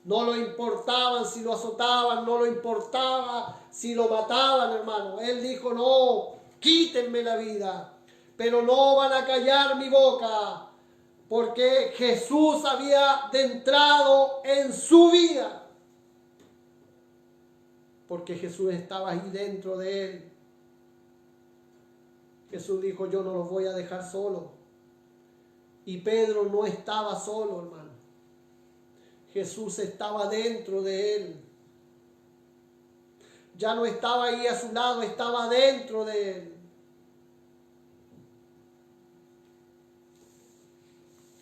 no le importaban si lo azotaban, no le importaba si lo mataban, hermano. Él dijo: no, quítenme la vida, pero no van a callar mi boca. Porque Jesús había entrado en su vida. Porque Jesús estaba ahí dentro de él. Jesús dijo: yo no los voy a dejar solos. Y Pedro no estaba solo, hermano. Jesús estaba dentro de él. Ya no estaba ahí a su lado, estaba dentro de él.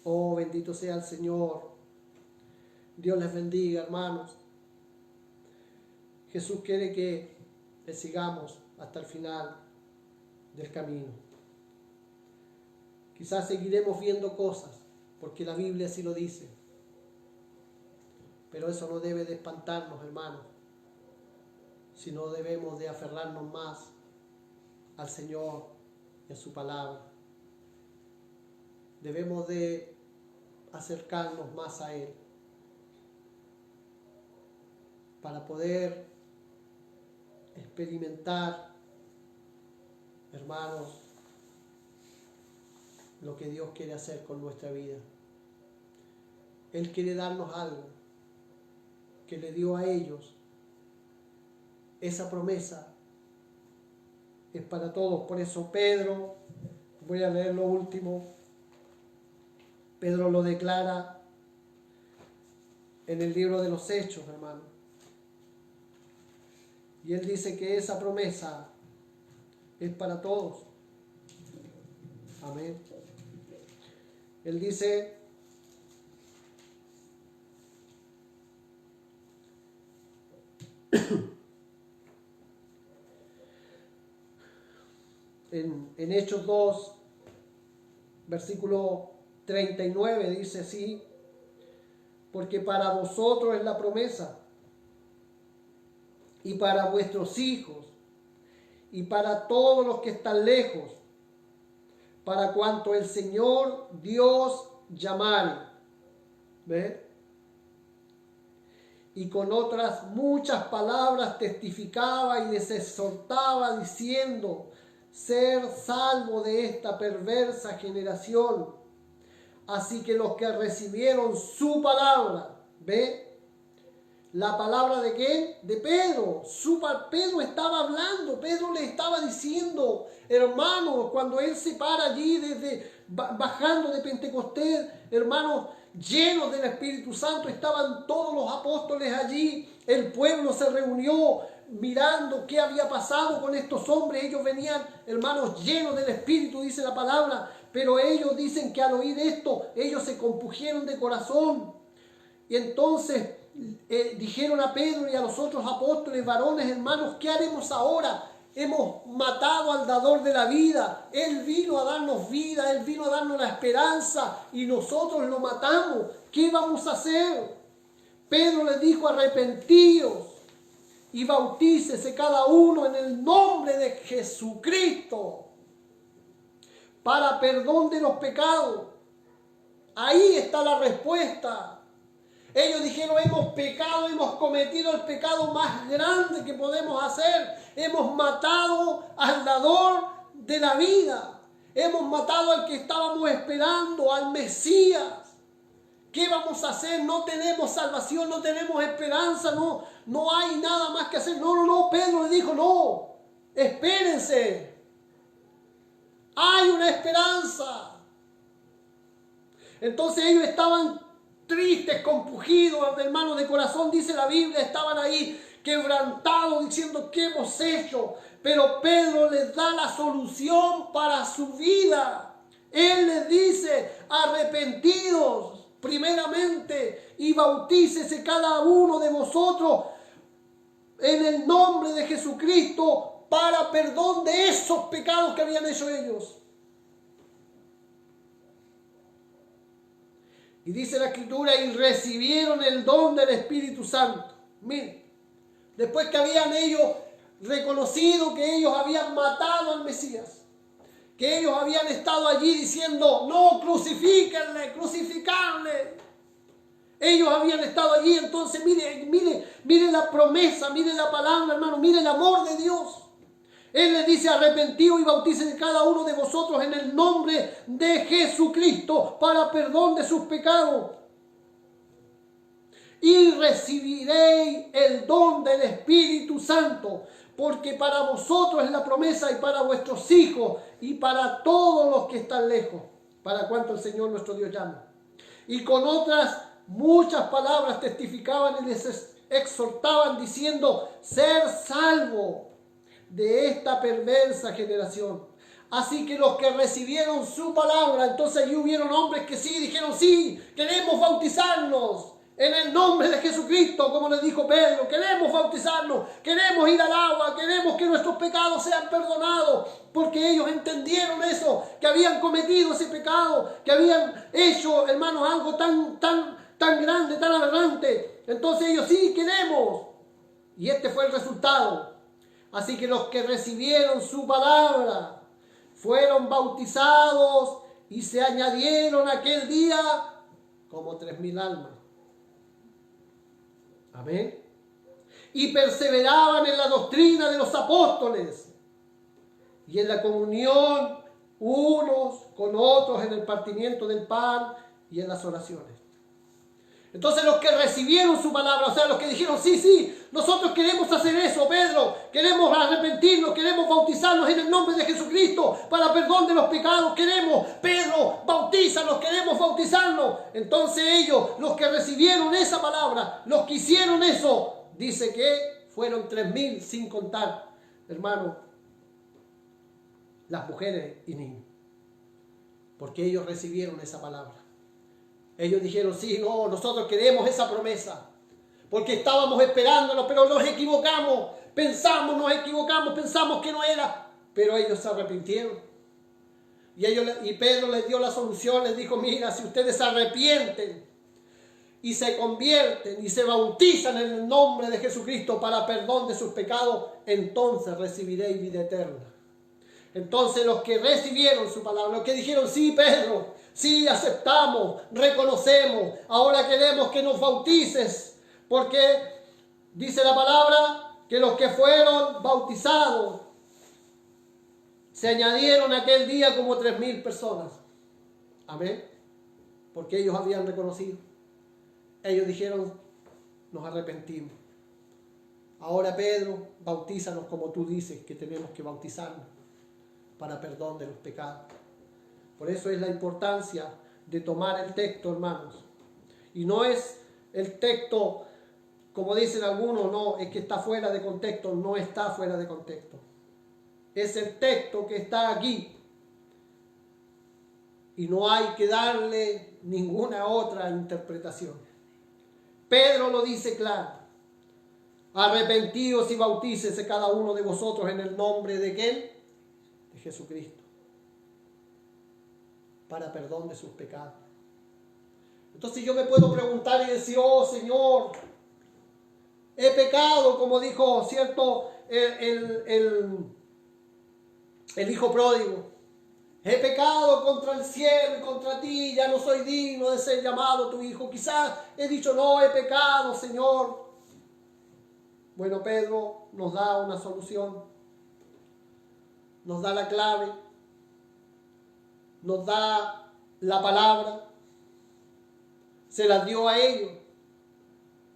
Oh, bendito sea el Señor. Dios les bendiga, hermanos. Jesús quiere que le sigamos hasta el final del camino. Quizás seguiremos viendo cosas, porque la Biblia así lo dice. Pero eso no debe de espantarnos, hermanos, sino debemos de aferrarnos más al Señor y a su palabra. Debemos de acercarnos más a Él para poder experimentar, hermanos, lo que Dios quiere hacer con nuestra vida. Él quiere darnos algo que le dio a ellos. Esa promesa es para todos. Por eso Pedro, voy a leer lo último, Pedro lo declara en el libro de los Hechos, hermano. Y él dice que esa promesa es para todos. Amén. Él dice, en Hechos 2, versículo 39, dice así: porque para vosotros es la promesa, y para vuestros hijos, y para todos los que están lejos, para cuanto el Señor Dios llamare. ¿Ve? Y con otras muchas palabras testificaba y les exhortaba, diciendo: ser salvo de esta perversa generación. Así que los que recibieron su palabra, ¿ve? ¿La palabra de quién? De Pedro. Pedro estaba hablando, Pedro le estaba diciendo, hermanos, cuando él se para allí bajando de Pentecostés, hermanos, llenos del Espíritu Santo, estaban todos los apóstoles allí, el pueblo se reunió mirando qué había pasado con estos hombres. Ellos venían, hermanos, llenos del Espíritu, dice la palabra, pero ellos dicen que al oír esto, ellos se compungieron de corazón. Y entonces dijeron a Pedro y a los otros apóstoles: varones, hermanos, ¿qué haremos ahora? Hemos matado al dador de la vida. Él vino a darnos vida, Él vino a darnos la esperanza y nosotros lo matamos. ¿Qué vamos a hacer? Pedro les dijo: arrepentíos y bautícese cada uno en el nombre de Jesucristo para perdón de los pecados. Ahí está la respuesta. Ellos dijeron: hemos pecado, hemos cometido el pecado más grande que podemos hacer. Hemos matado al dador de la vida. Hemos matado al que estábamos esperando, al Mesías. ¿Qué vamos a hacer? No tenemos salvación, no tenemos esperanza, no hay nada más que hacer. No, Pedro le dijo: no, espérense. Hay una esperanza. Entonces ellos estaban tristes, compungidos, hermanos, de corazón, dice la Biblia, estaban ahí quebrantados, diciendo: ¿qué hemos hecho? Pero Pedro les da la solución para su vida. Él les dice: arrepentidos primeramente y bautícese cada uno de vosotros en el nombre de Jesucristo para perdón de esos pecados que habían hecho ellos. Y dice la Escritura: y recibieron el don del Espíritu Santo. Miren, después que habían ellos reconocido que ellos habían matado al Mesías, que ellos habían estado allí diciendo: no, crucifíquenle, crucificarle. Ellos habían estado allí. Entonces mire la promesa, mire la palabra, hermano, mire el amor de Dios. Él les dice: arrepentidos y bautícense cada uno de vosotros en el nombre de Jesucristo para perdón de sus pecados. Y recibiréis el don del Espíritu Santo, porque para vosotros es la promesa, y para vuestros hijos, y para todos los que están lejos, para cuanto el Señor nuestro Dios llama. Y con otras muchas palabras testificaban y les exhortaban, diciendo: ser salvo de esta perversa generación. Así que los que recibieron su palabra, entonces allí hubieron hombres que sí, dijeron: sí, queremos bautizarnos. En el nombre de Jesucristo, como le dijo Pedro, queremos bautizarnos, queremos ir al agua, queremos que nuestros pecados sean perdonados, porque ellos entendieron eso, que habían cometido ese pecado, que habían hecho, hermanos, algo tan grande, tan aberrante. Entonces ellos sí queremos. Y este fue el resultado. Así que los que recibieron su palabra fueron bautizados y se añadieron aquel día como 3,000 almas. Amén. Y perseveraban en la doctrina de los apóstoles y en la comunión unos con otros, en el partimiento del pan y en las oraciones. Entonces los que recibieron su palabra, o sea, los que dijeron, sí, nosotros queremos hacer eso, Pedro, queremos arrepentirnos, queremos bautizarnos en el nombre de Jesucristo para perdón de los pecados, queremos, Pedro, bautízanos, queremos bautizarnos. Entonces ellos, los que recibieron esa palabra, los que hicieron eso, dice que fueron 3,000 sin contar, hermano, las mujeres y niños, porque ellos recibieron esa palabra. Ellos dijeron, sí, no, nosotros queremos esa promesa, porque estábamos esperándolo, pero nos equivocamos, pensamos que no era, pero ellos se arrepintieron. Y Pedro les dio la solución, les dijo, mira, si ustedes se arrepienten y se convierten y se bautizan en el nombre de Jesucristo para perdón de sus pecados, entonces recibiréis vida eterna. Entonces los que recibieron su palabra, los que dijeron, sí, Pedro, sí, aceptamos, reconocemos, ahora queremos que nos bautices, porque dice la palabra que los que fueron bautizados se añadieron aquel día como 3,000 personas. Amén. Porque ellos habían reconocido. Ellos dijeron, nos arrepentimos. Ahora, Pedro, bautízanos como tú dices que tenemos que bautizarnos para perdón de los pecados. Por eso es la importancia de tomar el texto, hermanos. Y no es el texto, como dicen algunos, no, es que está fuera de contexto. No está fuera de contexto. Es el texto que está aquí. Y no hay que darle ninguna otra interpretación. Pedro lo dice claro. Arrepentíos y bautícese cada uno de vosotros en el nombre de ¿quién? De Jesucristo. Para perdón de sus pecados. Entonces yo me puedo preguntar y decir, oh Señor, he pecado, como dijo, ¿cierto? El hijo pródigo. He pecado contra el cielo y contra ti, ya no soy digno de ser llamado tu hijo. Quizás he dicho, no, he pecado, Señor. Bueno, Pedro nos da una solución, nos da la clave, nos da la palabra, se la dio a ellos.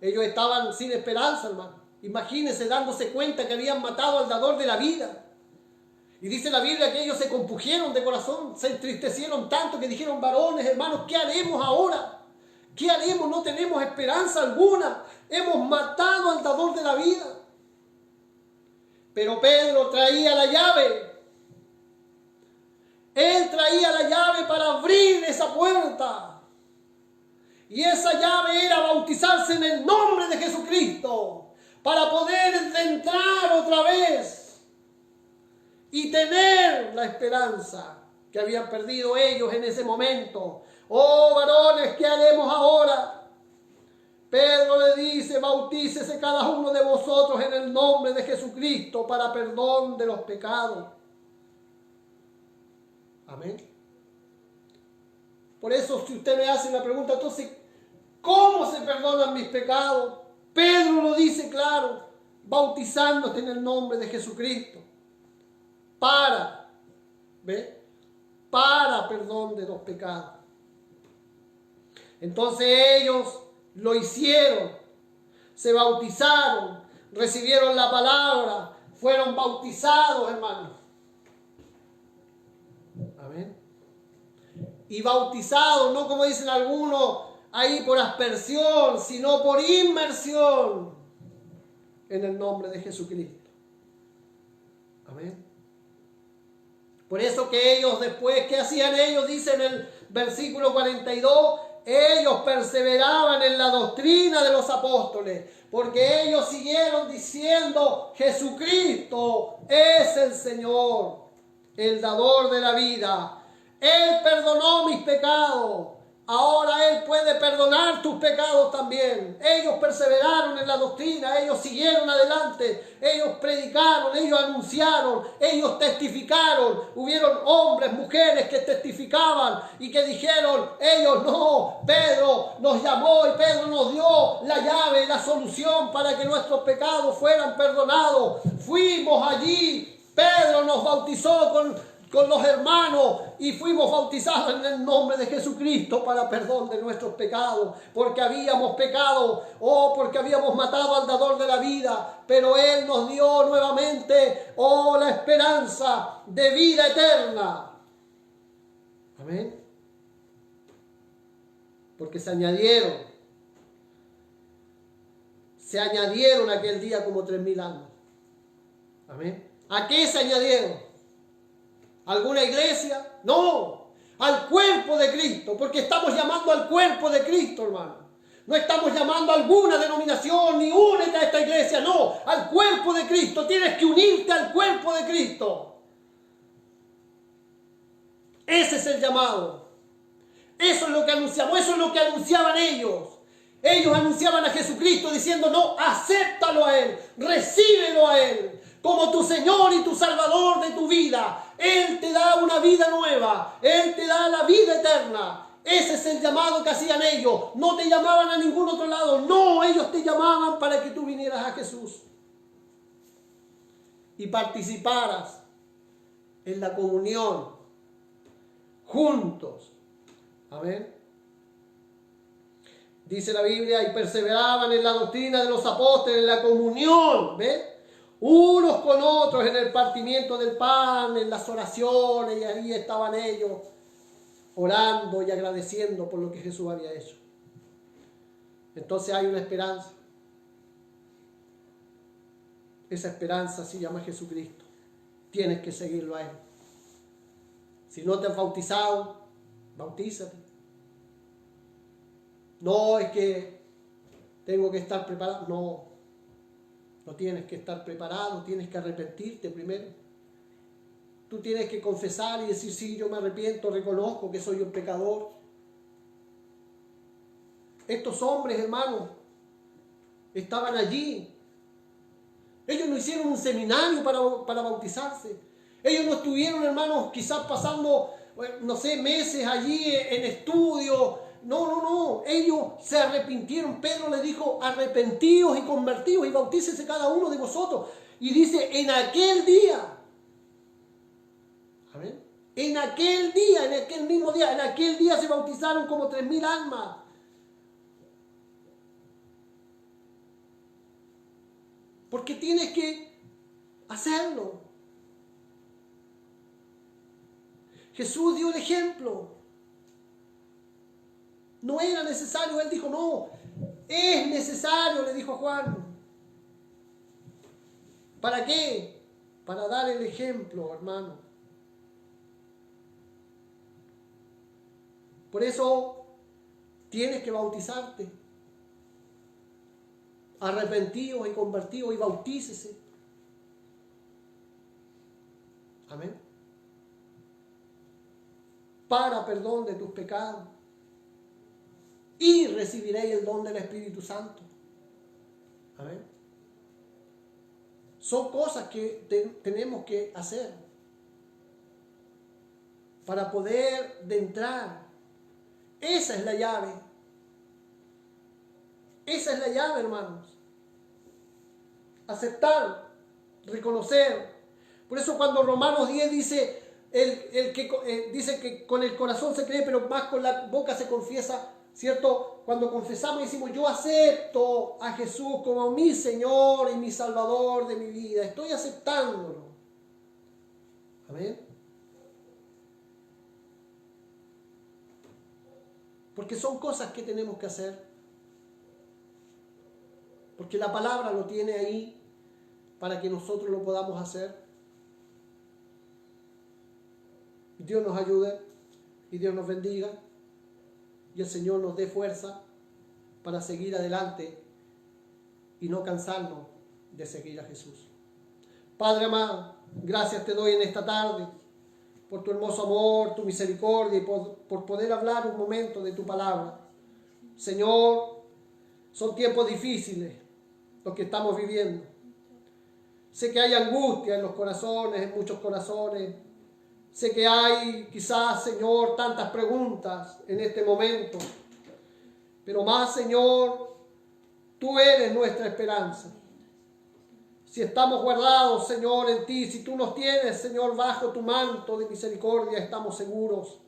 Ellos estaban sin esperanza, hermano. Imagínense dándose cuenta que habían matado al dador de la vida. Y dice la Biblia que ellos se compugieron de corazón, se entristecieron tanto que dijeron, varones, hermanos, ¿qué haremos ahora? ¿Qué haremos? No tenemos esperanza alguna. Hemos matado al dador de la vida. Pero Pedro traía la llave. Él traía la llave para abrir esa puerta. Y esa llave era bautizarse en el nombre de Jesucristo para poder entrar otra vez y tener la esperanza que habían perdido ellos en ese momento. Oh, varones, ¿qué haremos ahora? Pedro le dice, bautícese cada uno de vosotros en el nombre de Jesucristo para perdón de los pecados. Amén. Por eso, si usted me hace la pregunta, entonces, ¿cómo se perdonan mis pecados? Pedro lo dice claro, bautizándote en el nombre de Jesucristo. Para perdón de los pecados. Entonces ellos lo hicieron, se bautizaron, recibieron la palabra, fueron bautizados, hermanos. Amén. Y bautizados, no como dicen algunos, ahí por aspersión, sino por inmersión en el nombre de Jesucristo. Amén. Por eso que ellos después, ¿qué hacían ellos? Dice en el versículo 42, ellos perseveraban en la doctrina de los apóstoles, porque ellos siguieron diciendo: Jesucristo es el Señor, el dador de la vida. Él perdonó mis pecados. Ahora Él puede perdonar tus pecados también. Ellos perseveraron en la doctrina, ellos siguieron adelante, ellos predicaron, ellos anunciaron, ellos testificaron. Hubieron hombres, mujeres que testificaban y que dijeron: ellos no, Pedro nos llamó y Pedro nos dio la llave, la solución para que nuestros pecados fueran perdonados. Fuimos allí, Pedro nos bautizó con los hermanos y fuimos bautizados en el nombre de Jesucristo para perdón de nuestros pecados, porque habíamos pecado o porque habíamos matado al dador de la vida, pero Él nos dio nuevamente la esperanza de vida eterna. Amén. Porque se añadieron aquel día como 3.000 almas. Amén. ¿A qué se añadieron? ¿Alguna iglesia? No, al cuerpo de Cristo, porque estamos llamando al cuerpo de Cristo, hermano. No estamos llamando a alguna denominación, ni únete a esta iglesia, no, al cuerpo de Cristo. Tienes que unirte al cuerpo de Cristo. Ese es el llamado. Eso es lo que anunciamos, eso es lo que anunciaban ellos. Ellos anunciaban a Jesucristo diciendo: no, acéptalo a Él, recíbelo a Él como tu Señor y tu Salvador de tu vida. Él te da una vida nueva. Él te da la vida eterna. Ese es el llamado que hacían ellos. No te llamaban a ningún otro lado. No, ellos te llamaban para que tú vinieras a Jesús y participaras en la comunión juntos. Amén. Dice la Biblia: y perseveraban en la doctrina de los apóstoles, en la comunión, ¿ves? Unos con otros, en el partimiento del pan, en las oraciones, y ahí estaban ellos orando y agradeciendo por lo que Jesús había hecho. Entonces hay una esperanza. Esa esperanza se llama Jesucristo. Tienes que seguirlo a Él. Si no te has bautizado, bautízate. No es que tengo que estar preparado. No tienes que estar preparado, tienes que arrepentirte primero. Tú tienes que confesar y decir: sí, yo me arrepiento, reconozco que soy un pecador. Estos hombres, hermanos, estaban allí. Ellos no hicieron un seminario para bautizarse. Ellos no estuvieron, hermanos, quizás pasando, no sé, meses allí en estudio. No. Ellos se arrepintieron. Pedro les dijo: arrepentíos y convertíos y bautícese cada uno de vosotros. Y dice: en aquel día. Amén. En aquel día, en aquel mismo día, en aquel día se bautizaron como 3.000 almas. Porque tienes que hacerlo. Jesús dio el ejemplo. No era necesario. Él dijo: no, es necesario, le dijo a Juan. ¿Para qué? Para dar el ejemplo, hermano. Por eso tienes que bautizarte. Arrepentidos y convertidos y bautícese. Amén. Para perdón de tus pecados. Y recibiréis el don del Espíritu Santo. Amén. Son cosas que tenemos que hacer para poder entrar. Esa es la llave. Esa es la llave, hermanos. Aceptar, reconocer. Por eso cuando Romanos 10 dice, dice que con el corazón se cree, pero más con la boca se confiesa, ¿cierto? Cuando confesamos y decimos: yo acepto a Jesús como mi Señor y mi Salvador de mi vida. Estoy aceptándolo. Amén. Porque son cosas que tenemos que hacer. Porque la palabra lo tiene ahí para que nosotros lo podamos hacer. Dios nos ayude y Dios nos bendiga. y el Señor nos dé fuerza para seguir adelante y no cansarnos de seguir a Jesús. Padre amado, gracias te doy en esta tarde por tu hermoso amor, tu misericordia y por poder hablar un momento de tu palabra. Señor, son tiempos difíciles los que estamos viviendo. Sé que hay angustia en los corazones, en muchos corazones. Sé que hay quizás, Señor, tantas preguntas en este momento. Pero más, Señor, tú eres nuestra esperanza. Si estamos guardados, Señor, en ti, si tú nos tienes, Señor, bajo tu manto de misericordia, estamos seguros.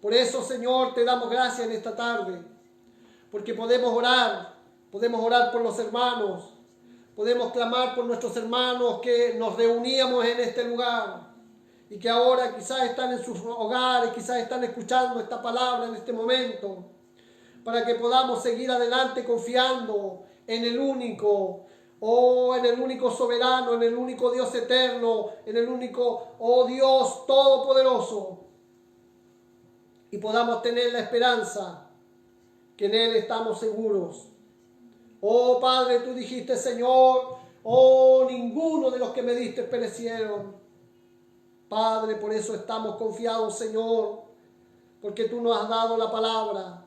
Por eso, Señor, te damos gracias en esta tarde, porque podemos orar por los hermanos, podemos clamar por nuestros hermanos que nos reuníamos en este lugar y que ahora quizás están en sus hogares, quizás están escuchando esta palabra en este momento, para que podamos seguir adelante confiando en el único soberano, en el único Dios eterno, en el único, Dios todopoderoso, y podamos tener la esperanza que en Él estamos seguros. Padre, tú dijiste, Señor, ninguno de los que me diste perecieron. Padre, por eso estamos confiados, Señor, porque tú nos has dado la palabra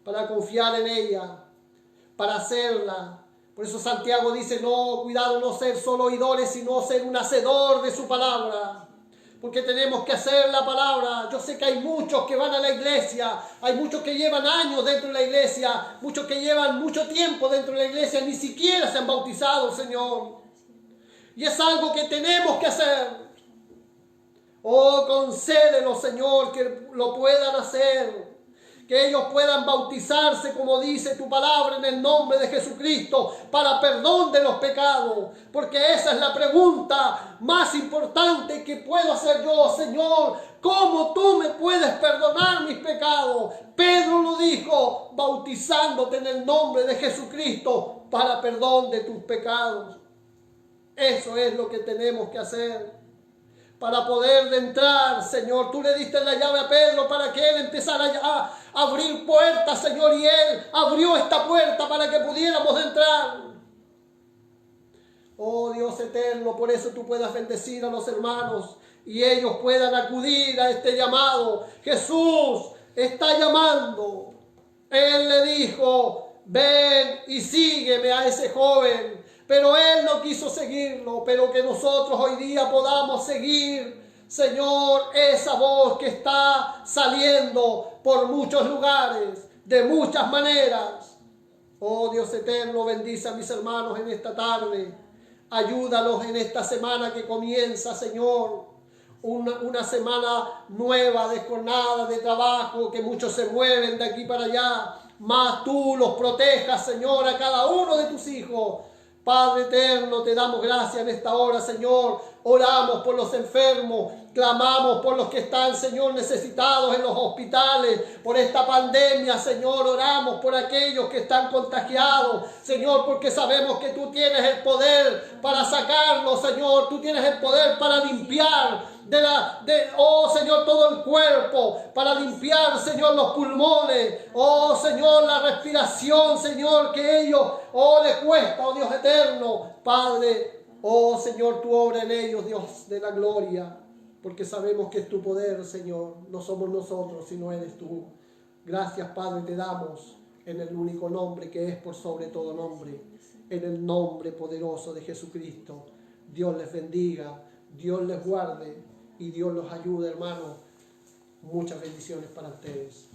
para confiar en ella, para hacerla. Por eso Santiago dice, no, cuidado, no ser solo oidores, sino ser un hacedor de su palabra. Porque tenemos que hacer la palabra. Yo sé que hay muchos que van a la iglesia, hay muchos que llevan años dentro de la iglesia, muchos que llevan mucho tiempo dentro de la iglesia, ni siquiera se han bautizado, Señor. Y es algo que tenemos que hacer. Concédelo, Señor, que lo puedan hacer. Que ellos puedan bautizarse, como dice tu palabra, en el nombre de Jesucristo, para perdón de los pecados. Porque esa es la pregunta más importante que puedo hacer yo, Señor. ¿Cómo tú me puedes perdonar mis pecados? Pedro lo dijo, bautizándote en el nombre de Jesucristo para perdón de tus pecados. Eso es lo que tenemos que hacer. Para poder entrar, Señor, tú le diste la llave a Pedro para que él empezara a abrir puertas, Señor, y él abrió esta puerta para que pudiéramos entrar. Dios eterno, por eso tú puedas bendecir a los hermanos y ellos puedan acudir a este llamado. Jesús está llamando. Él le dijo, ven y sígueme a ese joven. Pero él no quiso seguirlo, pero que nosotros hoy día podamos seguir, Señor, esa voz que está saliendo por muchos lugares, de muchas maneras. Dios eterno, bendice a mis hermanos en esta tarde. Ayúdalos en esta semana que comienza, Señor. Una semana nueva de jornada, de trabajo, que muchos se mueven de aquí para allá. Mas tú los protejas, Señor, a cada uno de tus hijos. Padre eterno, te damos gracias en esta hora, Señor. Oramos por los enfermos, clamamos por los que están, Señor, necesitados en los hospitales, por esta pandemia, Señor. Oramos por aquellos que están contagiados, Señor, porque sabemos que tú tienes el poder para sacarlos, Señor. Tú tienes el poder para limpiar Señor, todo el cuerpo, para limpiar, Señor, los pulmones, Señor, la respiración, Señor, que ellos, les cuesta, Dios eterno, Padre, Señor, tu obra en ellos, Dios de la gloria, porque sabemos que es tu poder, Señor, no somos nosotros, sino eres tú. Gracias, Padre, te damos en el único nombre que es por sobre todo nombre, en el nombre poderoso de Jesucristo. Dios les bendiga, Dios les guarde y Dios los ayude, hermanos. Muchas bendiciones para ustedes.